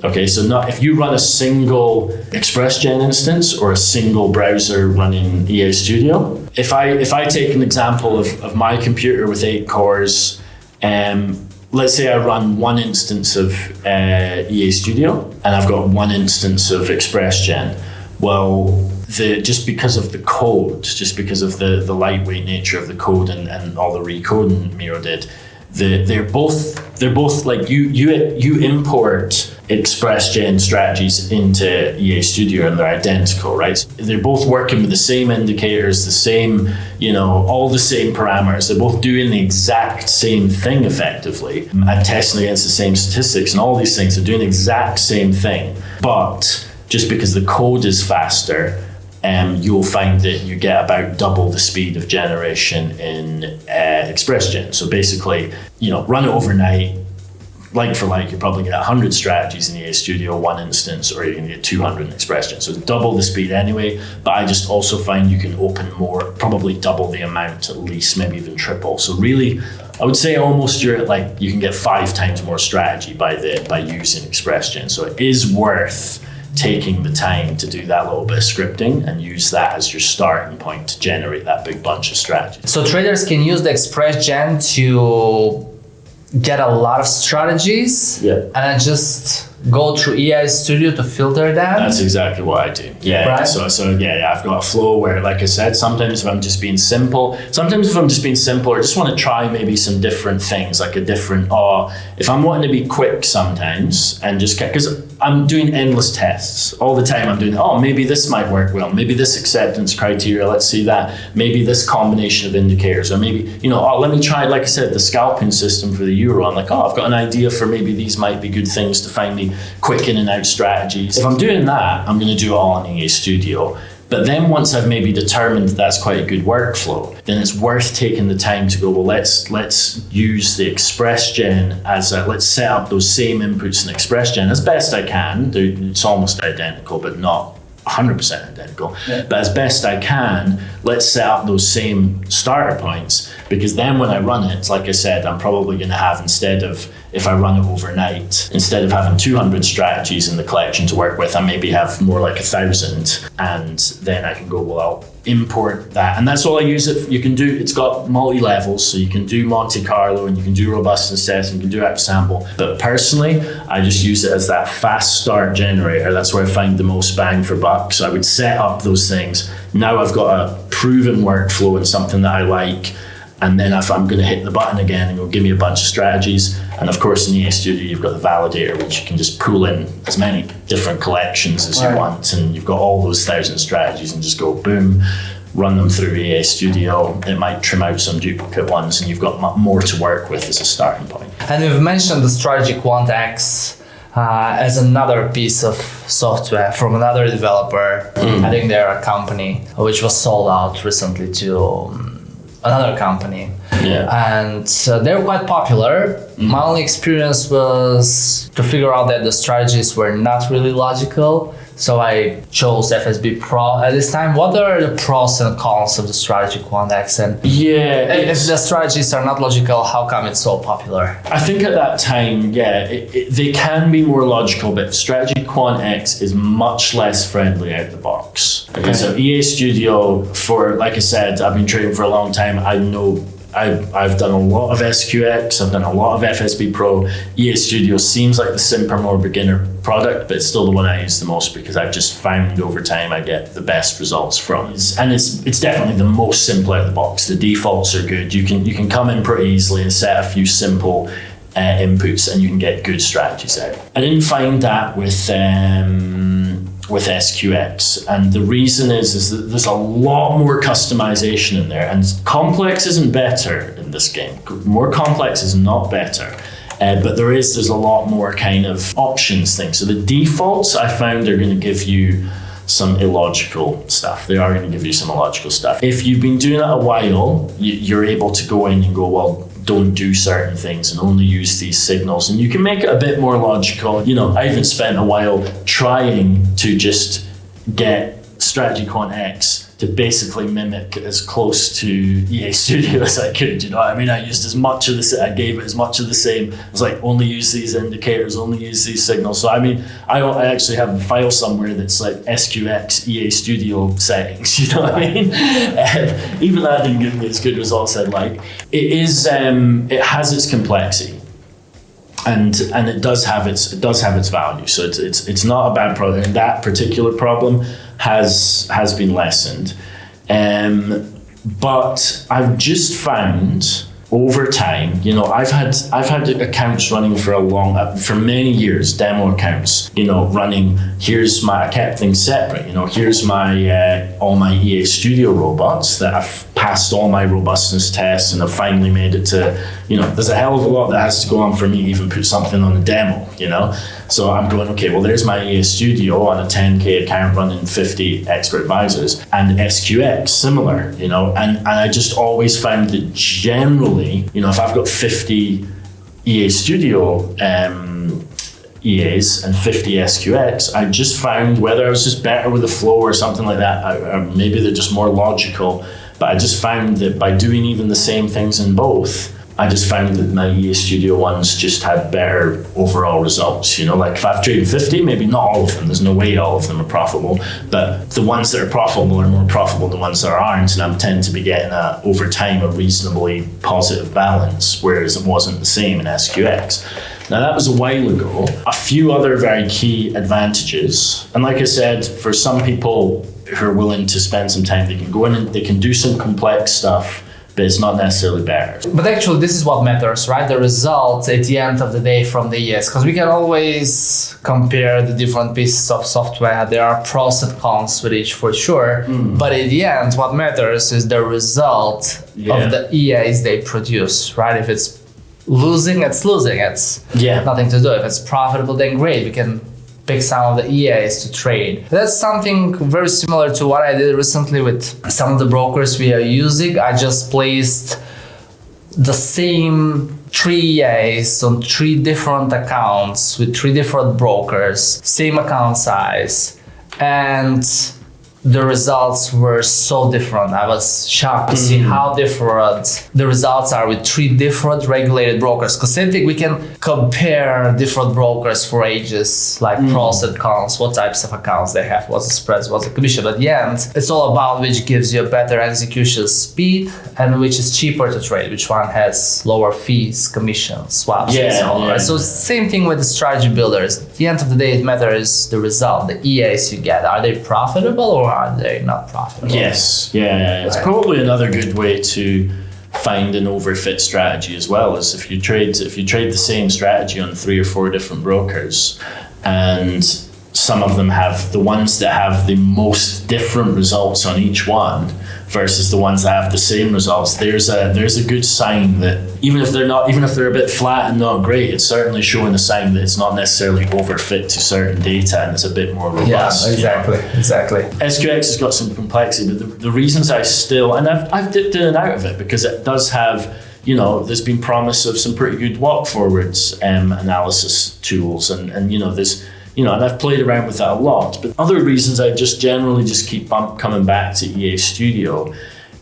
Okay, so if you run a single ExpressGen instance or a single browser running EA Studio, if I take an example of my computer with 8 cores, let's say I run one instance of EA Studio and I've got one instance of ExpressGen. Well, just because of the code, just because of the lightweight nature of the code and all the recoding Miro did, they're both like you import ExpressGen strategies into EA Studio and they're identical, right? They're both working with the same indicators, the same, all the same parameters. They're both doing the exact same thing effectively and testing against the same statistics and all these things. They're doing the exact same thing, but just because the code is faster, you'll find that you get about double the speed of generation in ExpressGen. So basically, run it overnight, like for like, you probably get 100 strategies in EA Studio, one instance, or you can get 200 in ExpressGen. So double the speed anyway, but I just also find you can open more, probably double the amount at least, maybe even triple. So really, I would say almost you're at you can get 5 times more strategy by using ExpressGen. So it is worth taking the time to do that little bit of scripting and use that as your starting point to generate that big bunch of strategies. So traders can use the ExpressGen to get a lot of strategies, and then just go through EA Studio to filter them? That's exactly what I do. Yeah. Right. So I've got a flow where, like I said, sometimes if I'm just being simple, or just want to try maybe some different things, like if I'm wanting to be quick sometimes and just because I'm doing endless tests all the time. I'm doing, maybe this might work well. Maybe this acceptance criteria, let's see that. Maybe this combination of indicators, or maybe, let me try, like I said, the scalping system for the euro. I'm like, I've got an idea for maybe these might be good things to find me quick in and out strategies. If I'm doing that, I'm going to do it all in EA Studio. But then once I've maybe determined that's quite a good workflow, then it's worth taking the time to go, well, let's use the ExpressGen let's set up those same inputs in ExpressGen as best I can. It's almost identical, but not 100% identical. Yeah. But as best I can, let's set up those same starter points, because then when I run it, like I said, I'm probably going to have, if I run it overnight, instead of having 200 strategies in the collection to work with, I maybe have more like 1,000, and then I can go, well, I'll import that. And that's all I use it for. You can do, it's got multi-levels, so you can do Monte Carlo and you can do robustness tests and you can do out sample. But personally, I just use it as that fast start generator. That's where I find the most bang for buck. So I would set up those things. Now I've got a proven workflow and something that I like. And then if I'm going to hit the button again, it'll give me a bunch of strategies. And of course, in EA Studio, you've got the validator, which you can just pull in as many different collections as you want. And you've got all those 1,000 strategies and just go boom, run them through EA Studio. It might trim out some duplicate ones, and you've got more to work with as a starting point. And you've mentioned the Strategy Quant X as another piece of software from another developer. I think they're a company which was sold out recently to another company. And they're quite popular. My only experience was to figure out that the strategies were not really logical, so I chose FSB Pro at this time. What are the pros and cons of the Strategy Quant X? And if the strategies are not logical, how come it's so popular? I think at that time, they can be more logical, but Strategy Quant X is much less friendly out the box. Okay. So EA Studio, like I said, I've been trading for a long time. I know I've done a lot of SQX, I've done a lot of FSB Pro. EA Studio seems like the simpler, more beginner product, but it's still the one I use the most because I've just found over time I get the best results from. And it's definitely the most simple out of the box. The defaults are good. You can come in pretty easily and set a few simple inputs and you can get good strategies out. I didn't find that with SQX, and the reason is that there's a lot more customization in there, and complex isn't better in this game. More complex is not better, but there's a lot more kind of options things. So the defaults I found are going to give you some illogical stuff. They are going to give you some illogical stuff. If you've been doing it a while, you're able to go in and go, well, don't do certain things and only use these signals. And you can make it a bit more logical. I even spent a while trying to just get Strategy Quant X to basically mimic as close to EA Studio as I could, you know what I mean? I used as much of the, I gave it as much of the same. I was like, only use these indicators, only use these signals. So I mean, I actually have a file somewhere that's like SQX EA Studio settings, you know what I mean? Even that didn't give me as good results as I'd like. It has its complexity. And it does have its value. So it's not a bad problem. And that particular problem has been lessened. But I've just found over time, I've had accounts running for many years, demo accounts, running. I kept things separate. Here's my all my EA Studio robots that I've passed all my robustness tests and I've finally made it to. There's a hell of a lot that has to go on for me to even put something on a demo. So I'm going, okay, well, there's my EA Studio on a 10K account running 50 expert advisors, and SQX similar. And I just always found that generally, if I've got 50 EA Studio EAs and 50 SQX, I just found whether I was just better with the flow or something like that, or maybe they're just more logical, but I just found that by doing even the same things in both, I just found that my EA Studio ones just had better overall results. Like if I've traded 50, maybe not all of them, there's no way all of them are profitable, but the ones that are profitable are more profitable than the ones that aren't, and I'm tend to be getting over time a reasonably positive balance, whereas it wasn't the same in SQX. Now that was a while ago. A few other very key advantages, and like I said, for some people who are willing to spend some time, they can go in and they can do some complex stuff, but it's not necessarily better. But actually, this is what matters, right? The results at the end of the day from the EAs, because we can always compare the different pieces of software. There are pros and cons with each for sure. But at the end, what matters is the result of the EAs they produce, right? If it's losing, it's losing. It's nothing to do. If it's profitable, then great. We can pick some of the EAs to trade. That's something very similar to what I did recently with some of the brokers we are using. I just placed the same 3 EAs on 3 different accounts with 3 different brokers, same account size, and the results were so different. I was shocked to see how different the results are with 3 different regulated brokers. Because same thing, we can compare different brokers for ages, like pros and cons, what types of accounts they have, what's the spreads, what's the commission. But at the end, it's all about which gives you a better execution speed and which is cheaper to trade, which one has lower fees, commissions, swaps, and so on. Right? So same thing with the strategy builders. At the end of the day, it matters the result, the EAs you get. Are they profitable or are they not profitable? Yes, it's probably another good way to find an overfit strategy as well, is if you trade the same strategy on 3 or 4 different brokers, and some of them have the ones that have the most different results on each one versus the ones that have the same results. There's a good sign that even if they're a bit flat and not great, it's certainly showing a sign that it's not necessarily overfit to certain data and it's a bit more robust. Exactly. SQX has got some complexity, but the reasons I still, and I've dipped in and out of it because it does have, there's been promise of some pretty good walk forwards analysis tools, and there's, and I've played around with that a lot. But other reasons I just generally just keep coming back to EA Studio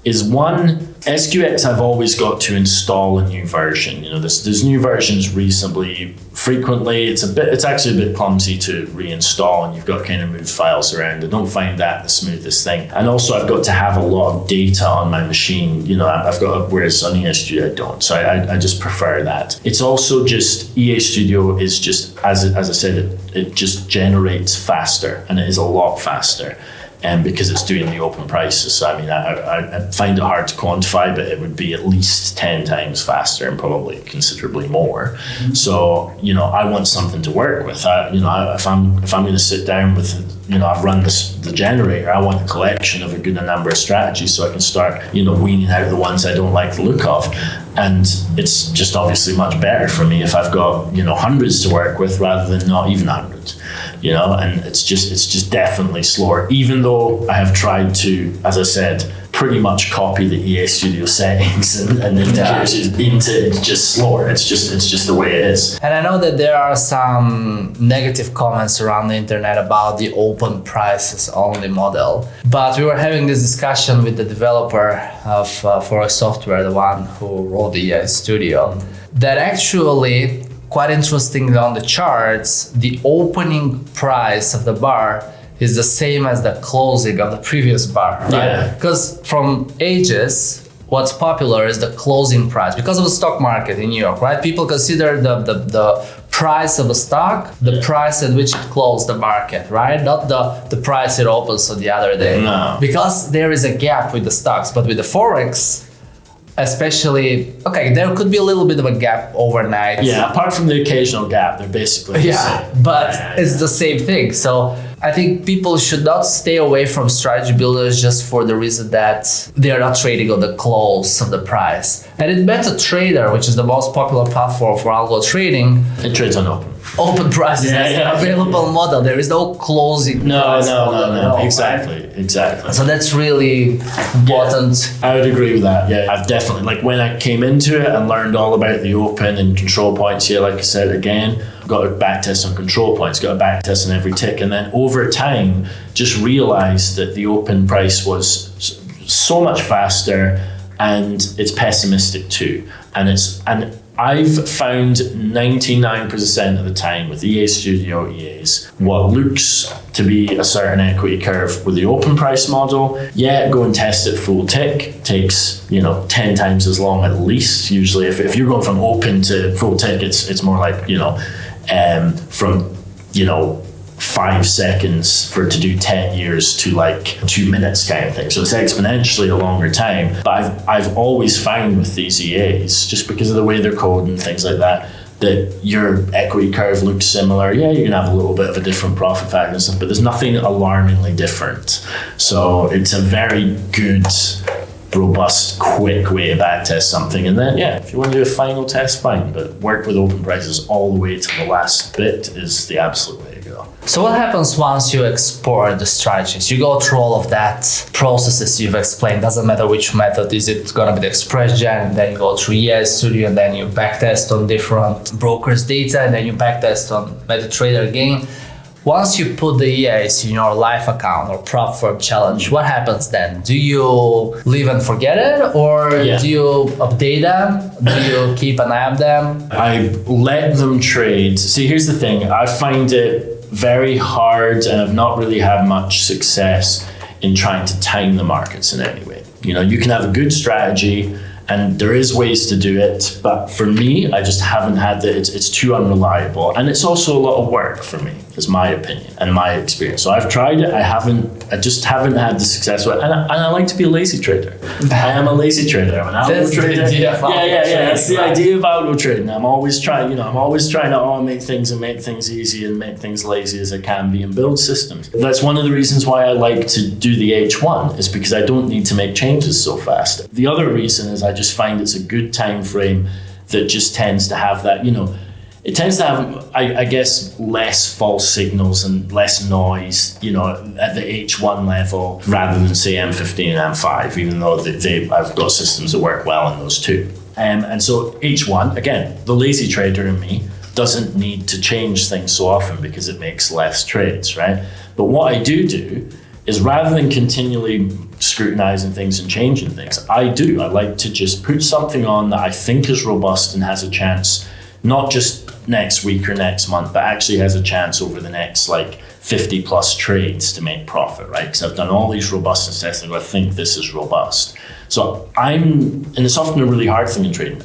is, one, SQX I've always got to install a new version. There's new versions reasonably frequently. It's actually a bit clumsy to reinstall, and you've got to kind of move files around. I don't find that the smoothest thing. And also I've got to have a lot of data on my machine. I've got, whereas on EA Studio I don't. So I just prefer that. It's also just, EA Studio is just, as I said, it just generates faster, and it is a lot faster. And because it's doing the open prices. So I mean, I find it hard to quantify, but it would be at least 10 times faster and probably considerably more. So, I want something to work with. If I'm going to sit down with, I've run the generator, I want a collection of a good number of strategies so I can start, weaning out the ones I don't like the look of. And it's just obviously much better for me if I've got, hundreds to work with rather than not even 100. And it's just definitely slower, even though I have tried to, as I said, pretty much copy the EA Studio settings and indicators into, it's just slower. It's just the way it is. And I know that there are some negative comments around the internet about the open prices only model. But we were having this discussion with the developer of Forex Software, the one who wrote the EA Studio, that actually, quite interestingly on the charts, the opening price of the bar is the same as the closing of the previous bar, right? Because from ages, what's popular is the closing price because of the stock market in New York, right? People consider the price of a stock the price at which it closed the market, right? Not the price it opens on the other day. No. Because there is a gap with the stocks, but with the Forex, especially, there could be a little bit of a gap overnight. Yeah, apart from the occasional gap, they're basically the same. But it's the same thing. So I think people should not stay away from strategy builders just for the reason that they are not trading on the close of the price. And in MetaTrader, which is the most popular platform for algo trading, it trades on open prices as an available model. There is no closing. No. Exactly. So that's really important. I would agree with that. Yeah, I've definitely, like when I came into it and learned all about the open and control points, like I said, again, got a backtest on control points, got a backtest on every tick. And then over time, just realized that the open price was so much faster, and it's pessimistic too. And I've found 99% of the time with EA Studio EAs, what looks to be a certain equity curve with the open price model, go and test it full tick, takes 10 times as long at least. Usually if you're going from open to full tick, it's more like from 5 seconds for it to do 10 years to like 2 minutes kind of thing. So it's exponentially a longer time. But I've always found with these EAs, just because of the way they're coded and things like that your equity curve looks similar. Yeah, you can have a little bit of a different profit factor and stuff, but there's nothing alarmingly different. So it's a very good, robust, quick way to backtest something. And then, if you want to do a final test, fine. But work with open prices all the way to the last bit is the absolute way to go. So what happens once you export the strategies? You go through all of that processes you've explained. Doesn't matter which method. Is it going to be the Express Gen, and then you go through EA Studio, and then you backtest on different brokers' data, and then you backtest on MetaTrader again. Once you put the EAs in your live account or prop firm challenge, what happens then? Do you leave and forget it, or do you update them? Do you keep an eye on them? I let them trade. See, here's the thing. I find it very hard, and I've not really had much success in trying to time the markets in any way. You can have a good strategy, and there is ways to do it, but for me, I just haven't had that. It's too unreliable, and it's also a lot of work for me, is my opinion and my experience. So I've tried it. I just haven't had the success with it. And I like to be a lazy trader. I am a lazy trader. I'm an algo trader. That's the idea of algo trading. I'm always trying to automate things and make things easy and make things lazy as I can be and build systems. That's one of the reasons why I like to do the H1, is because I don't need to make changes so fast. The other reason is I just find it's a good time frame that just tends to have that, it tends to have, I guess, less false signals and less noise, at the H1 level rather than say M15 and M5, even though I've got systems that work well in those two. And so H1, again, the lazy trader in me doesn't need to change things so often because it makes less trades, right? But what I do is, rather than continually scrutinizing things and changing things, I like to just put something on that I think is robust and has a chance, not just next week or next month, but actually has a chance over the next 50 plus trades to make profit, right? Because I've done all these robustness tests and I think this is robust. So and it's often a really hard thing in trading.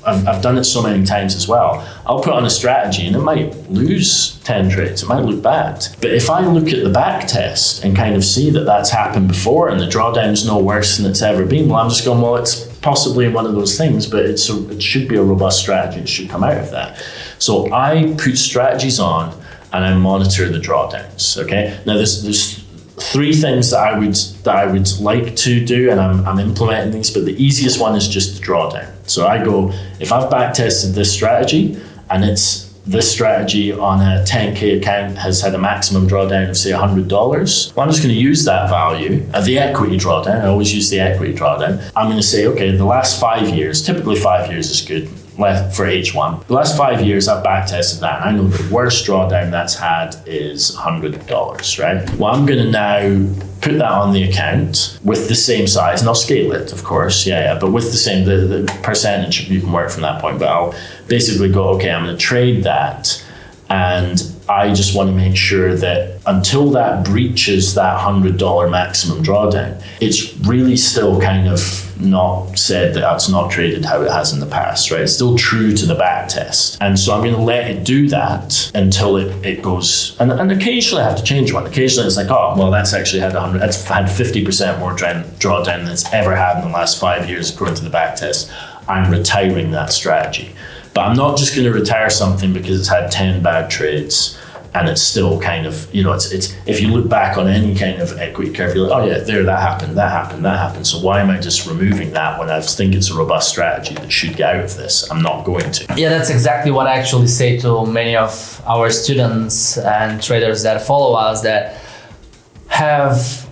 I've done it so many times as well. I'll put on a strategy and it might lose 10 trades. It might look bad. But if I look at the back test and kind of see that that's happened before and the drawdown's no worse than it's ever been, well, I'm just going, well, it's possibly one of those things, but it should be a robust strategy. It should come out of that. So I put strategies on and I monitor the drawdowns, okay? Now, there's 3 things that I would like to do, and I'm implementing these, but the easiest one is just the drawdown. So I go, if I've backtested this strategy and this strategy on a 10K account has had a maximum drawdown of say $100, well, I'm just going to use that value at the equity drawdown. I always use the equity drawdown. I'm going to say, okay, the last 5 years, typically 5 years is good for H1. The last 5 years I've backtested that, and I know the worst drawdown that's had is $100, right? Well, I'm going to now put that on the account with the same size, and I'll scale it, of course, but with the same, the percentage, you can work from that point, but I'll basically go, okay, I'm going to trade that, and I just want to make sure that until that breaches that $100 maximum drawdown, it's really still kind of not said that that's not traded how it has in the past, right? It's still true to the back test. And so I'm going to let it do that until it goes, and occasionally I have to change one. Occasionally it's like, oh, well, that's actually had 100, that's had 50% more drawdown than it's ever had in the last 5 years according to the back test. I'm retiring that strategy. But I'm not just going to retire something because it's had 10 bad trades and it's still kind of, it's if you look back on any kind of equity curve, you're like, oh yeah, that happened. So why am I just removing that when I think it's a robust strategy that should get out of this? I'm not going to. Yeah, that's exactly what I actually say to many of our students and traders that follow us that have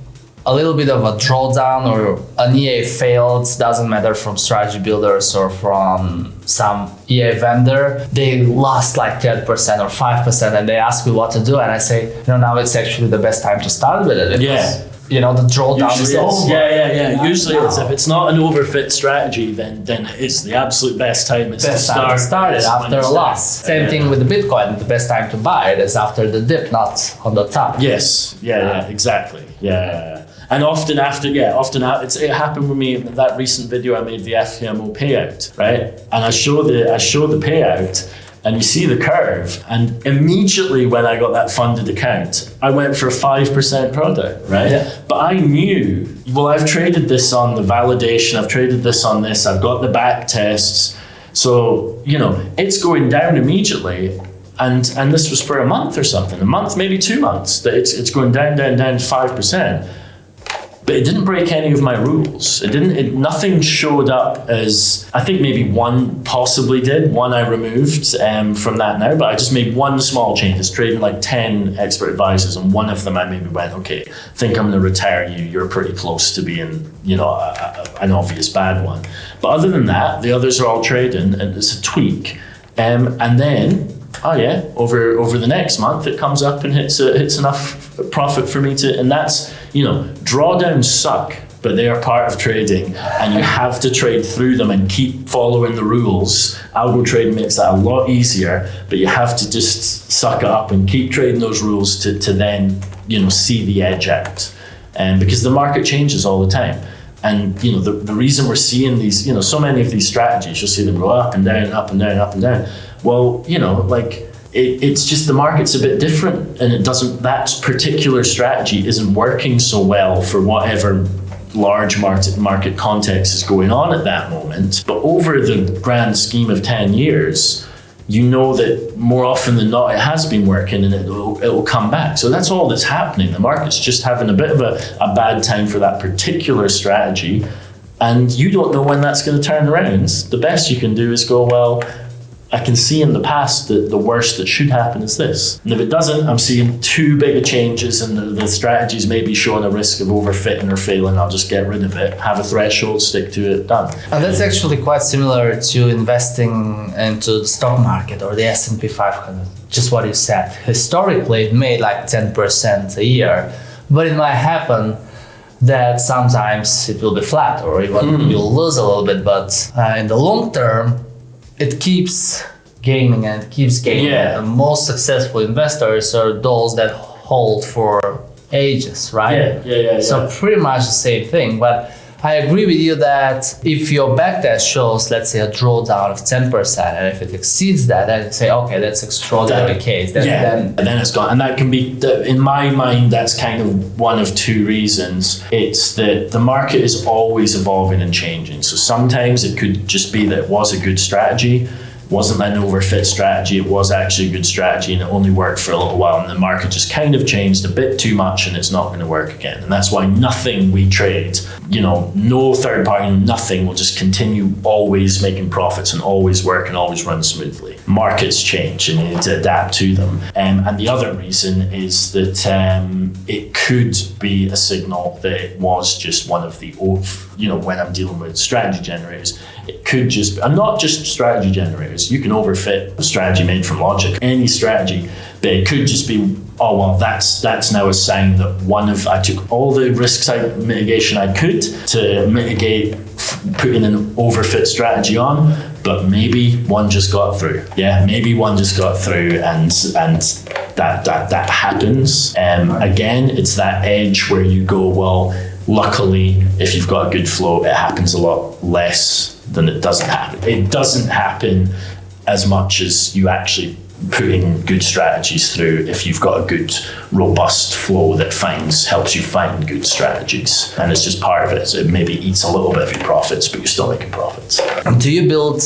a little bit of a drawdown or an EA failed, doesn't matter from Strategy Builders or from some EA vendor, they lost like 10% or 5% and they ask me what to do and I say, now it's actually the best time to start with it. the drawdown is over. Yeah. Usually it's, if it's not an overfit strategy, then it's the absolute best time. It's Best time to start it after a loss. Same thing with the Bitcoin. The best time to buy it is after the dip, not on the top. Yes. Yeah. Exactly. Yeah. And often after, it happened with me in that recent video I made, the FTMO payout, right? And I show the payout, and you see the curve, and immediately when I got that funded account, I went for a 5% product, right? Yeah. But I knew, well, I've traded this on the validation, I've traded this on this, I've got the back tests, so it's going down immediately. And this was for a month or something, a month, maybe 2 months, that it's going down to 5%. But it didn't break any of my rules. Nothing showed up as, I think maybe one possibly did. One I removed from that now, but I just made one small change. It's trading like 10 expert advisors, and one of them I maybe went, okay, I think I'm gonna retire you. You're pretty close to being, an obvious bad one. But other than that, the others are all trading, and it's a tweak. And then, over the next month, it comes up and hits enough profit for me to, and that's, drawdowns suck, but they are part of trading, and you have to trade through them and keep following the rules. Algo Trading makes that a lot easier, but you have to just suck it up and keep trading those rules to then, see the edge out. And because the market changes all the time. And the reason we're seeing these, so many of these strategies, you'll see them go up and down, up and down, up and down. Well, it's just the market's a bit different, and that particular strategy isn't working so well for whatever large market context is going on at that moment. But over the grand scheme of 10 years, that more often than not, it has been working, and it'll come back. So that's all that's happening. The market's just having a bit of a bad time for that particular strategy, and you don't know when that's going to turn around. The best you can do is go, well, I can see in the past that the worst that should happen is this. And if it doesn't, I'm seeing too big of changes, and the strategy's maybe showing a risk of overfitting or failing. I'll just get rid of it, have a threshold, stick to it, done. And that's actually quite similar to investing into the stock market or the S&P 500. Just what you said. Historically, it made like 10% a year, but it might happen that sometimes it will be flat, or even you'll lose a little bit, but in the long term, it keeps gaining and it keeps gaining. Yeah. The most successful investors are those that hold for ages, right? Yeah. So pretty much the same thing. But I agree with you that if your backtest shows, let's say, a drawdown of 10%, and if it exceeds that, then you say, okay, that's extraordinary case. And then it's gone. And that can be, in my mind, that's kind of one of two reasons. It's that the market is always evolving and changing. So sometimes it could just be that it was a good strategy, wasn't an overfit strategy, it was actually a good strategy, and it only worked for a little while, and the market just kind of changed a bit too much, and it's not going to work again. And that's why nothing we trade, no third party, nothing will just continue always making profits and always work and always run smoothly. Markets change, and you need to adapt to them. And the other reason is that it could be a signal that it was just one of the, when I'm dealing with strategy generators, it could just, and not just strategy generators, you can overfit a strategy made from logic, any strategy, but it could just be, oh, well, that's now a sign that I took all the risks mitigation I could to mitigate putting an overfit strategy on, but maybe one just got through. Yeah, maybe one just got through, and that happens. Again, it's that edge where you go, well, luckily, if you've got a good flow, it happens a lot less than it doesn't happen. It doesn't happen as much as you actually putting good strategies through if you've got a good, robust flow that helps you find good strategies. And it's just part of it. So it maybe eats a little bit of your profits, but you're still making profits. Do you build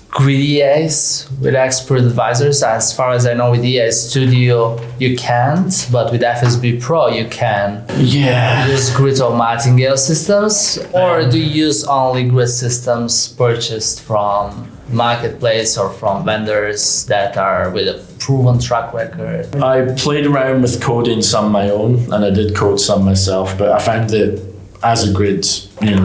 grid EAs with expert advisors? As far as I know, with EA Studio, you can't, but with FSB Pro, you can. Yeah. Use grid or Martingale systems, or do you use only grid systems purchased from marketplace or from vendors that are with a proven track record? I played around with coding some my own, and I did code some myself, but I found that as a grid,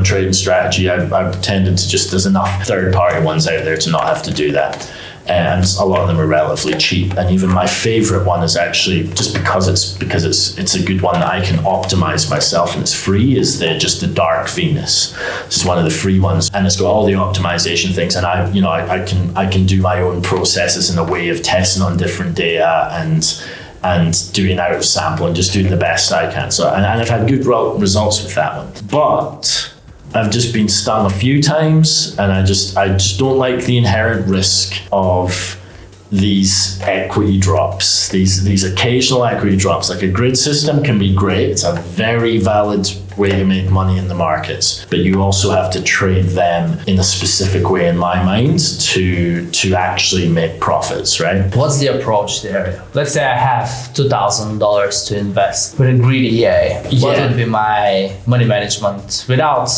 trading strategy, I've tended to just, there's enough third-party ones out there to not have to do that. and a lot of them are relatively cheap. And even my favorite one is actually just because it's a good one that I can optimize myself and it's free, is the Dark Venus. This is one of the free ones, and it's got all the optimization things, and I can do my own processes in a way of testing on different data and doing out of sample and just doing the best I can. So and I've had good results with that one. But I've just been stung a few times, and I just don't like the inherent risk of these equity drops, these occasional equity drops. Like a grid system can be great. It's a very valid way to make money in the markets, but you also have to trade them in a specific way, in my mind, to actually make profits, right? What's the approach there? Let's say I have $2,000 to invest with a grid EA. What would be my money management without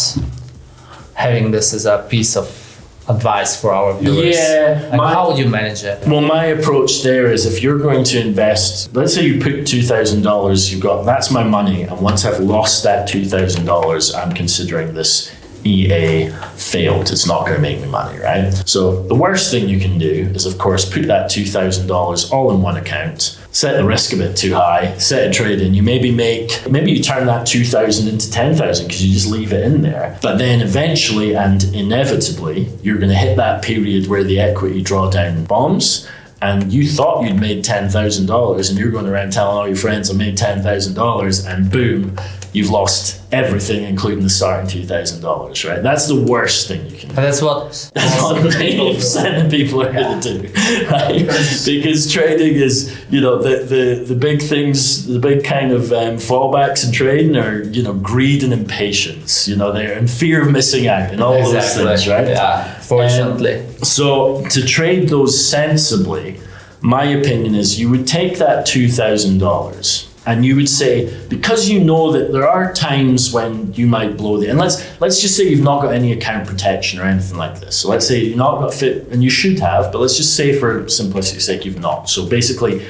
having this as a piece of advice for our viewers? How would you manage it? Well, my approach there is, if you're going to invest, let's say you put $2,000, that's my money, and once I've lost that $2,000, I'm considering this EA failed. It's not going to make me money, right? So the worst thing you can do is, of course, put that $2,000 all in one account, set the risk a bit too high, set a trade in. You maybe you turn that 2,000 into 10,000 because you just leave it in there. But then eventually and inevitably, you're going to hit that period where the equity drawdown bombs, and you thought you'd made $10,000 and you're going around telling all your friends I made $10,000, and boom, you've lost everything, including the starting $2,000, right? That's the worst thing you can do. And that's what 90% of people are going to do, right? Because trading is, the big things, the big kind of fallbacks in trading are, greed and impatience. They're in fear of missing out and all those things, right? Yeah, fortunately. So to trade those sensibly, my opinion is you would take that $2,000 and you would say, because you know that there are times when you might blow and let's just say you've not got any account protection or anything like this. So let's say you've not got fit, and you should have, but let's just say for simplicity's sake, you've not. So basically,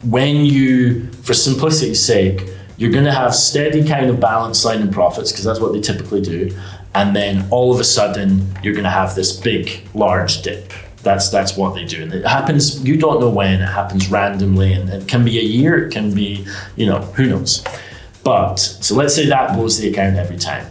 for simplicity's sake, you're going to have steady kind of balance line and profits, because that's what they typically do. And then all of a sudden, you're going to have this big, large dip. That's what they do. And it happens, you don't know when, it happens randomly, and it can be a year, it can be, who knows. But, so let's say that blows the account every time.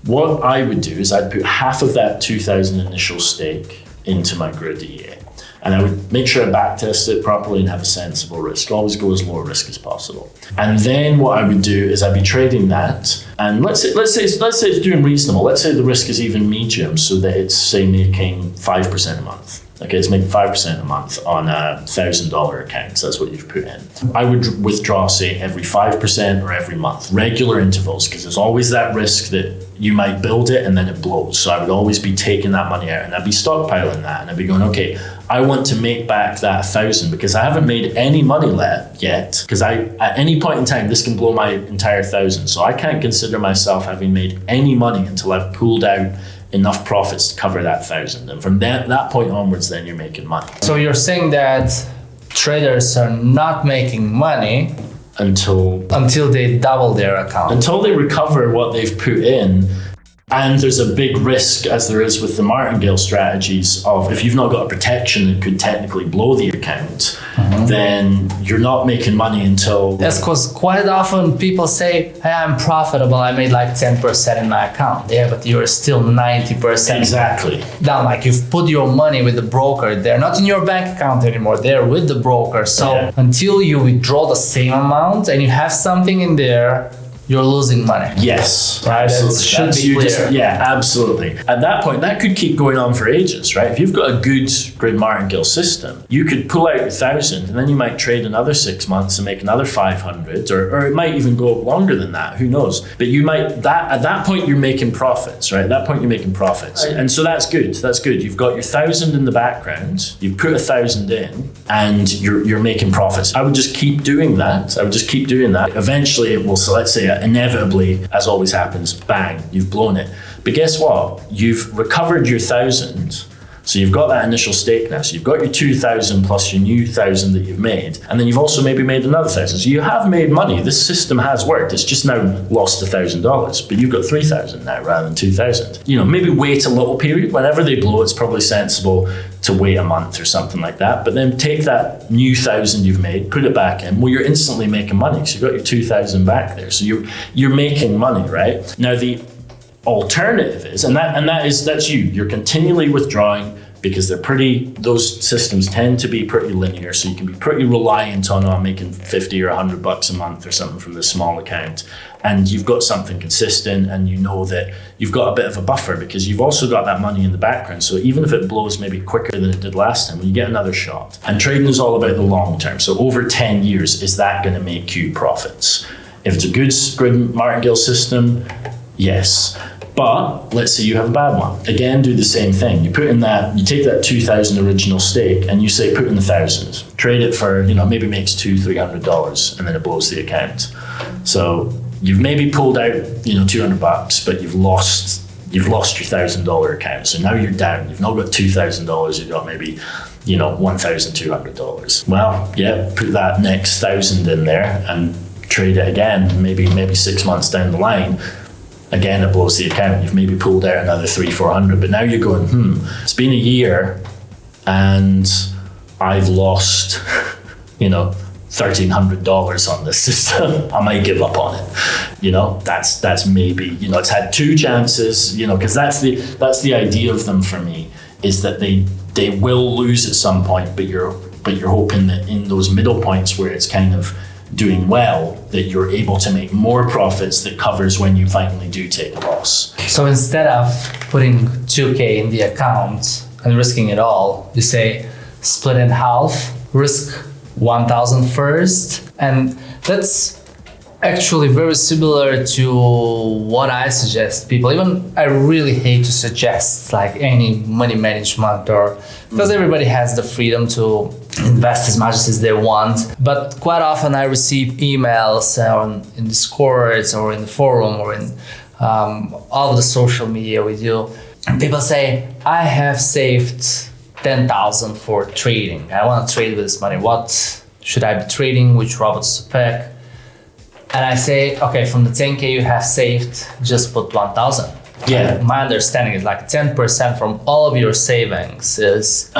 What I would do is I'd put half of that 2,000 initial stake into my grid EA. And I would make sure I backtest it properly and have a sensible risk. Always go as low risk as possible. And then what I would do is I'd be trading that. And let's say it's doing reasonable. Let's say the risk is even medium, so that it's, say, making 5% a month. Okay, it's making 5% a month on a $1,000 account. So that's what you've put in. I would withdraw, say, every 5% or every month, regular intervals, because there's always that risk that you might build it and then it blows. So I would always be taking that money out, and I'd be stockpiling that, and I'd be going, okay, I want to make back that 1,000 because I haven't made any money yet, because at any point in time, this can blow my entire 1,000. So I can't consider myself having made any money until I've pulled out enough profits to cover that 1,000. And from that point onwards, then you're making money. So you're saying that traders are not making money until they double their account. Until they recover what they've put in. And there's a big risk, as there is with the Martingale strategies, of if you've not got a protection that could technically blow the account, then you're not making money until... That's because quite often people say, hey, I'm profitable, I made like 10% in my account. Yeah, but you're still 90%. Exactly. Down, like you've put your money with the broker. They're not in your bank account anymore. They're with the broker. So until you withdraw the same amount and you have something in there, you're losing money. Yes, right. That should be clear. Absolutely. At that point, that could keep going on for ages, right? If you've got a good grid Martingale system, you could pull out 1,000, and then you might trade another 6 months and make another 500, or it might even go longer than that. Who knows? But you might at that point you're making profits, right? At that point you're making profits, and so that's good. That's good. You've got your 1,000 in the background. You've put 1,000 in, and you're making profits. I would just keep doing that. Eventually, it will. So let's say, inevitably, as always happens, bang, you've blown it. But guess what? You've recovered your 1,000. So you've got that initial stake now. So you've got your 2,000 plus your new 1,000 that you've made. And then you've also maybe made another 1,000. So you have made money. This system has worked. It's just now lost $1,000. But you've got 3,000 now rather than 2,000. Maybe wait a little period. Whenever they blow, it's probably sensible to wait a month or something like that. But then take that new 1,000 you've made, put it back in. Well, you're instantly making money because you've got your 2,000 back there. So you're making money, right? Now the alternative is, that's you. You're continually withdrawing because those systems tend to be pretty linear. So you can be pretty reliant on making 50 or $100 a month or something from this small account. And you've got something consistent and you know that you've got a bit of a buffer because you've also got that money in the background. So even if it blows maybe quicker than it did last time, well, you get another shot. And trading is all about the long term. So over 10 years, is that going to make you profits? If it's a good grid martingale system, yes. But let's say you have a bad one. Again, do the same thing. You take that 2,000 original stake and you say put in 1,000. Trade it for, maybe makes $200-$300 and then it blows the account. So you've maybe pulled out, $200, but you've lost your $1,000 account. So now you're down. You've not got $2,000. You've got maybe, $1,200. Well, yeah, put that next 1,000 in there and trade it again. Maybe 6 months down the line. Again, it blows the account. You've maybe pulled out another $300-$400, but now you're going, it's been a year and I've lost, $1,300 on this system. I might give up on it. That's maybe, it's had 2 chances, because that's the idea of them for me, is that they will lose at some point, but you're hoping that in those middle points where it's kind of doing well, that you're able to make more profits that covers when you finally do take a loss. So instead of putting 2K in the account and risking it all, you say split in half, risk 1,000 first. And that's actually very similar to what I suggest people. Even I really hate to suggest like any money management because everybody has the freedom to invest as much as they want. But quite often I receive emails in Discords or in the forum or in all of the social media we do. And people say, I have saved 10,000 for trading. I want to trade with this money. What should I be trading? Which robots to pick? And I say, okay, from the 10K you have saved, just put 1,000. Yeah. My understanding is like 10% from all of your savings is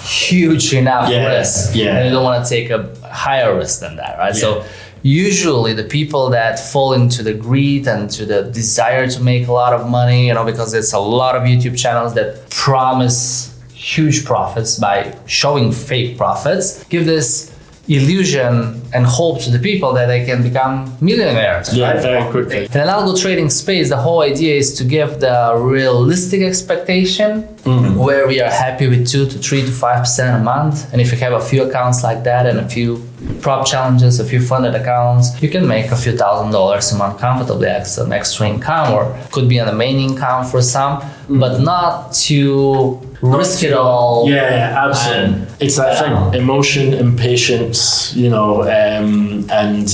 huge enough risk. Yeah. And you don't want to take a higher risk than that, right? Yeah. So usually the people that fall into the greed and to the desire to make a lot of money, because there's a lot of YouTube channels that promise huge profits by showing fake profits, give this illusion and hope to the people that they can become millionaires. Yeah, right? Very quickly. In an algo trading space, the whole idea is to give the realistic expectation where we are happy with 2 to 3 to 5% a month. And if you have a few accounts like that and a few prop challenges, a few funded accounts, you can make a few $1,000s a month comfortably as an extra income, or could be on the main income for some, but not to risk it all. Yeah, absolutely. It's that thing: emotion, impatience, and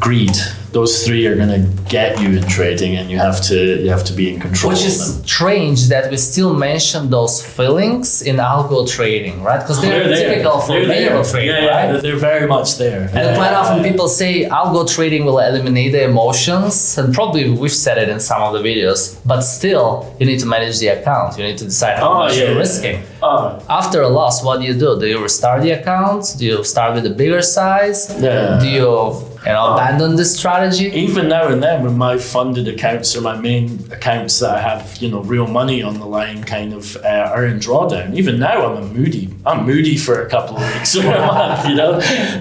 greed. Those 3 are going to get you in trading, and you have to be in control. Which is strange that we still mention those feelings in algo trading, right? Because they're typical for manual trading, right? They're very much there. And quite often people say algo trading will eliminate the emotions, and probably we've said it in some of the videos, but still you need to manage the account. You need to decide how much you're risking. After a loss, what do? Do you restart the account? Do you start with a bigger size? Yeah. Do you abandon this strategy? Even now and then, when my funded accounts or my main accounts that I have, real money on the line kind of are in drawdown. Even now, I'm moody for a couple of weeks or a month,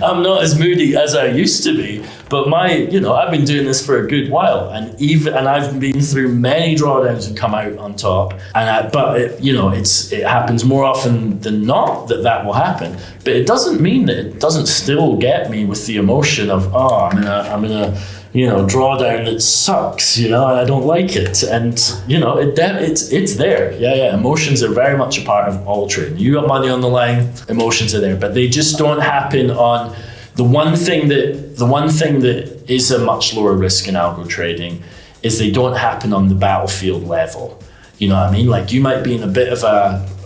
I'm not as moody as I used to be. But I've been doing this for a good while, and I've been through many drawdowns and come out on top. It happens more often than not that will happen. But it doesn't mean that it doesn't still get me with the emotion of I'm in a drawdown that sucks, and I don't like it, and it's there. Yeah. Emotions are very much a part of all trading. You got money on the line, emotions are there, but they just don't happen on. The one thing that is a much lower risk in algo trading is they don't happen on the battlefield level. You know what I mean? Like, you might be in a bit of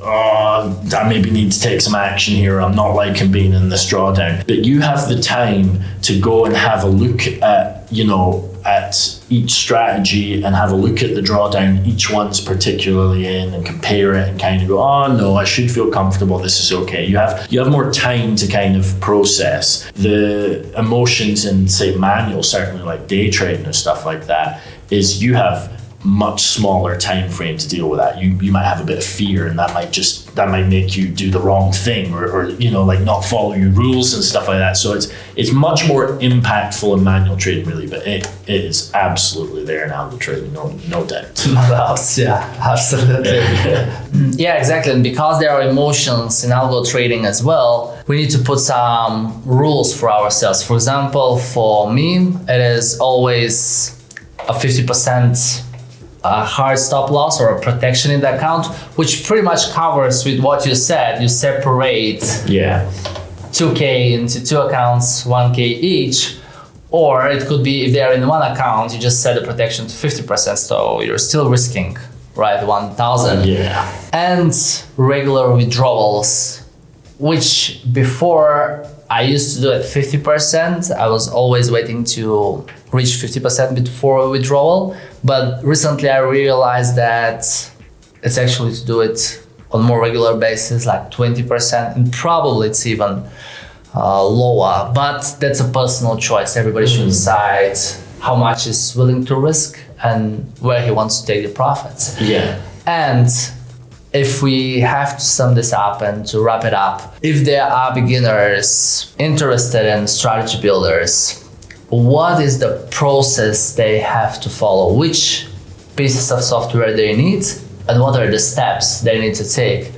I maybe need to take some action here. I'm not liking being in this drawdown. But you have the time to go and have a look at, at each strategy and have a look at the drawdown each one's particularly in and compare it and kind of go, oh no, I should feel comfortable, this is okay. You have more time to kind of process the emotions in, say, manual, certainly like day trading and stuff like that, is you have much smaller time frame to deal with that. You might have a bit of fear, and that might make you do the wrong thing, or like not follow your rules and stuff like that. So it's much more impactful in manual trading, really, but it is absolutely there in algo trading, no doubt. Yeah, absolutely. Yeah, exactly. And because there are emotions in algo trading as well, we need to put some rules for ourselves. For example, for me, it is always a 50% hard stop loss or a protection in the account, which pretty much covers with what you said. You separate 2K into two accounts, 1K each, or it could be if they are in one account, you just set the protection to 50%, so you're still risking, right, 1,000. And regular withdrawals, which before I used to do at 50%. I was always waiting to reach 50% before withdrawal. But recently I realized that it's actually to do it on a more regular basis, like 20%, and probably it's even lower. But that's a personal choice. Everybody should decide how much is willing to risk and where he wants to take the profits. And if we have to sum this up and to wrap it up, if there are beginners interested in strategy builders, what is the process they have to follow? Which pieces of software they need, and what are the steps they need to take?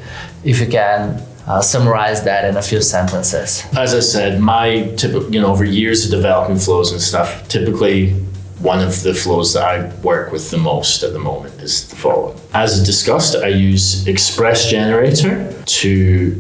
If you can summarize that in a few sentences. As I said, my typical, over years of developing flows and stuff, typically one of the flows that I work with the most at the moment is the following. As discussed, I use Express Generator to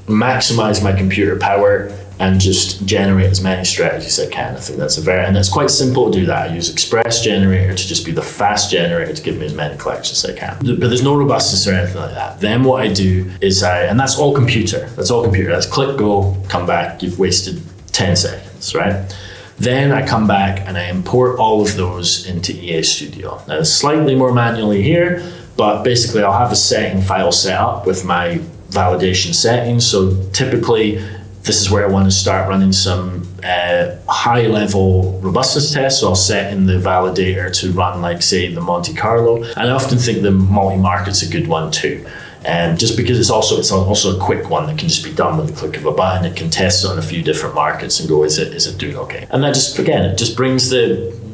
maximize my computer power and just generate as many strategies as I can. I think and it's quite simple to do that. I use Express Generator to just be the fast generator to give me as many collections as I can. But there's no robustness or anything like that. Then what I do is and that's all computer. That's click, go, come back. You've wasted 10 seconds, right? Then I come back and I import all of those into EA Studio. Now it's slightly more manually here, but basically I'll have a setting file set up with my validation settings. So typically this is where I want to start running some high level robustness tests. So I'll set in the validator to run, like, say, the Monte Carlo. And I often think the multi-market's a good one too. Just because it's also a quick one that can just be done with the click of a button. It can test on a few different markets and go, is it doing okay? And that just brings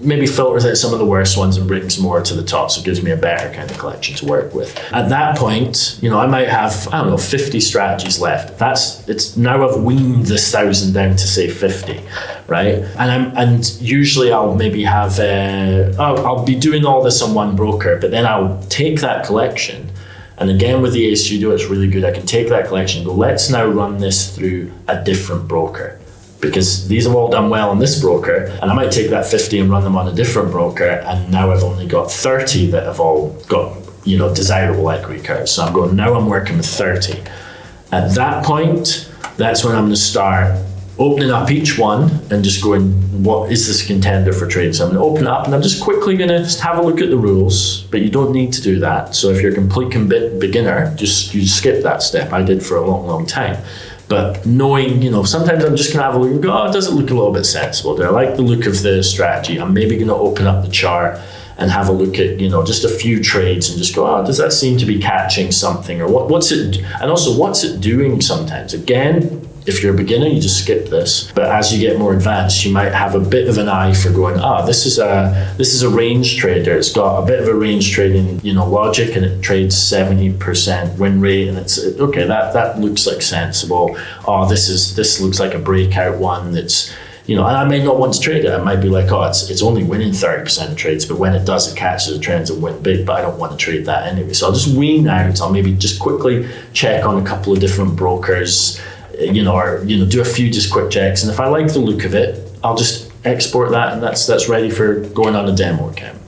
maybe filters out some of the worst ones and brings more to the top, so it gives me a better kind of collection to work with. At that point, I might have 50 strategies left. It's now I've weaned this 1,000 down to, say, 50, right? And usually I'll maybe have I'll be doing all this on one broker, but then I'll take that collection. And again, with the EA Studio, it's really good. I can take that collection and go, let's now run this through a different broker, because these have all done well on this broker, and I might take that 50 and run them on a different broker, and now I've only got 30 that have all got desirable equity curves. So now I'm working with 30. At that point, that's when I'm going to start opening up each one and just going, what is this contender for trading? So I'm going to open it up and I'm just quickly going to just have a look at the rules, but you don't need to do that. So if you're a complete beginner, you skip that step. I did for a long, long time. But knowing, sometimes I'm just going to have a look and go, does it look a little bit sensible? Do I like the look of the strategy? I'm maybe going to open up the chart and have a look at, just a few trades and just go, does that seem to be catching something? Or what's it, and also what's it doing sometimes? Again, if you're a beginner, you just skip this. But as you get more advanced, you might have a bit of an eye for going, this is a range trader. It's got a bit of a range trading, logic, and it trades 70% win rate, and it's okay. That looks like sensible. This looks like a breakout one that's, and I may not want to trade it. I might be like, it's only winning 30% of trades, but when it does, it catches the trends and win big, but I don't want to trade that anyway. So I'll just wean out. I'll maybe just quickly check on a couple of different brokers, or do a few just quick checks. And if I like the look of it, I'll just export that, and that's ready for going on a demo account.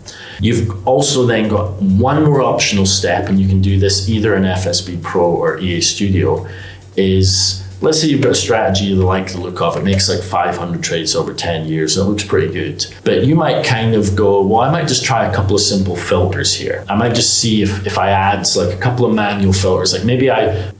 You've also then got one more optional step, and you can do this either in FSB Pro or EA Studio, is let's say you've got a strategy you like the look of, it makes like 500 trades over 10 years, it looks pretty good. But you might kind of go, well, I might just try a couple of simple filters here. I might just see if I add like a couple of manual filters, like maybe I,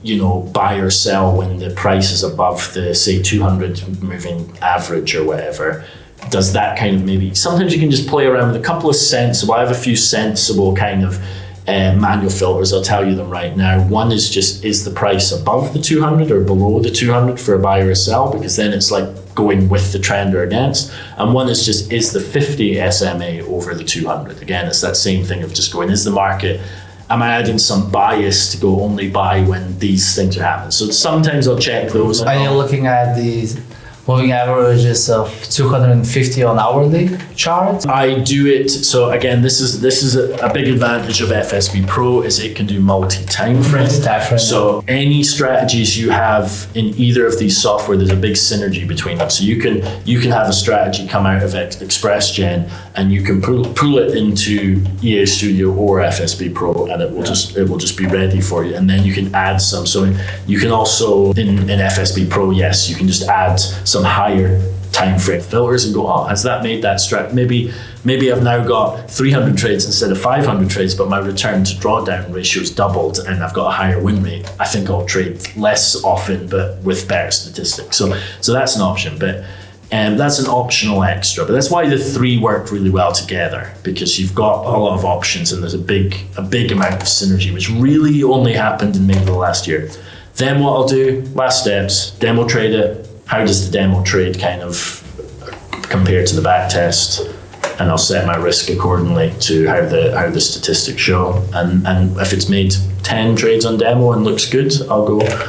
buy or sell when the price is above the, say, 200 moving average or whatever. Does that kind of maybe, sometimes you can just play around with a couple of sensible, I have a few sensible kind of manual filters. I'll tell you them right now. One is just, is the price above the 200 or below the 200 for a buy or a sell? Because then it's like going with the trend or against. And one is just, is the 50 SMA over the 200? Again, it's that same thing of just going, is the market, am I adding some bias to go only buy when these things are happening? So sometimes I'll check those. Are you looking at these moving averages of 250 on hourly chart? I do it. So again, this is a big advantage of FSB Pro is it can do multi-time frame. So any strategies you have in either of these software, there's a big synergy between them. So you can have a strategy come out of Express Gen and you can pull it into EA Studio or FSB Pro, and it will just be ready for you. And then you can add some. So you can also in FSB Pro, yes, you can just add some higher time frame filters and go, oh, has that made that strat? Maybe I've now got 300 trades instead of 500 trades, but my return to drawdown ratio's doubled and I've got a higher win rate. I think I'll trade less often, but with better statistics. So that's an option, but that's an optional extra. But that's why the three work really well together, because you've got a lot of options and there's a big amount of synergy, which really only happened in maybe the last year. Then what I'll do, last steps, demo trade it. How does the demo trade kind of compare to the back test? And I'll set my risk accordingly to how the statistics show. And if it's made 10 trades on demo and looks good,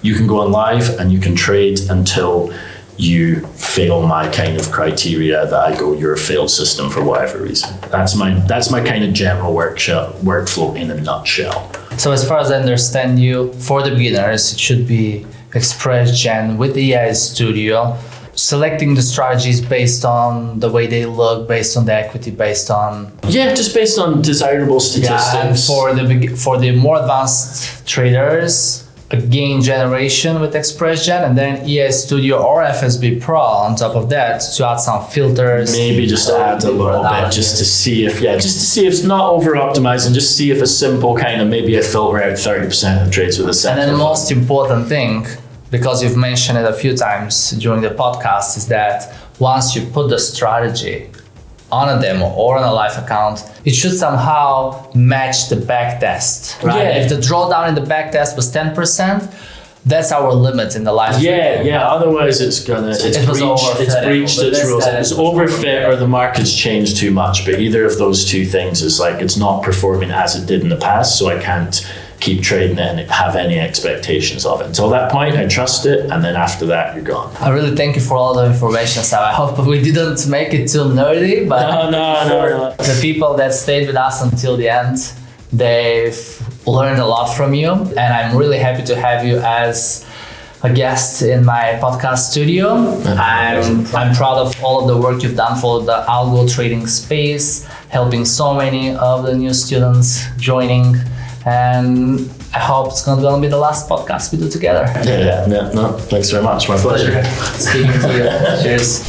you can go on live and you can trade until you fail my kind of criteria that I go, you're a failed system for whatever reason. That's my kind of general workflow in a nutshell. So as far as I understand you, for the beginners, it should be Express Gen with EA Studio, selecting the strategies based on the way they look, based on the equity, based on... Yeah, just based on desirable statistics. Yeah, and for the more advanced traders, a gain generation with Express Gen, and then EA Studio or FSB Pro on top of that to add some filters. Maybe just add a little bit just to see if it's not over optimized, and just see if a simple kind of, maybe I filter out 30% of trades with a set. And then the most important thing, because you've mentioned it a few times during the podcast, is that once you put the strategy on a demo or on a live account, it should somehow match the backtest, right? Yeah. If the drawdown in the backtest was 10%, that's our limit in the live. Yeah. Otherwise, it's breached its rules. It's overfit, or the market's changed too much. But either of those two things is like it's not performing as it did in the past, so I can't keep trading it and have any expectations of it. Until that point, I trust it, and then after that, you're gone. I really thank you for all the information, Sam. I hope we didn't make it too nerdy, but no. The people that stayed with us until the end, they've learned a lot from you, and I'm really happy to have you as a guest in my podcast studio. I'm proud of all of the work you've done for the algo trading space, helping so many of the new students joining. And I hope it's going to be the last podcast we do together. Yeah. No, thanks very much. My pleasure. Speaking to you. Cheers.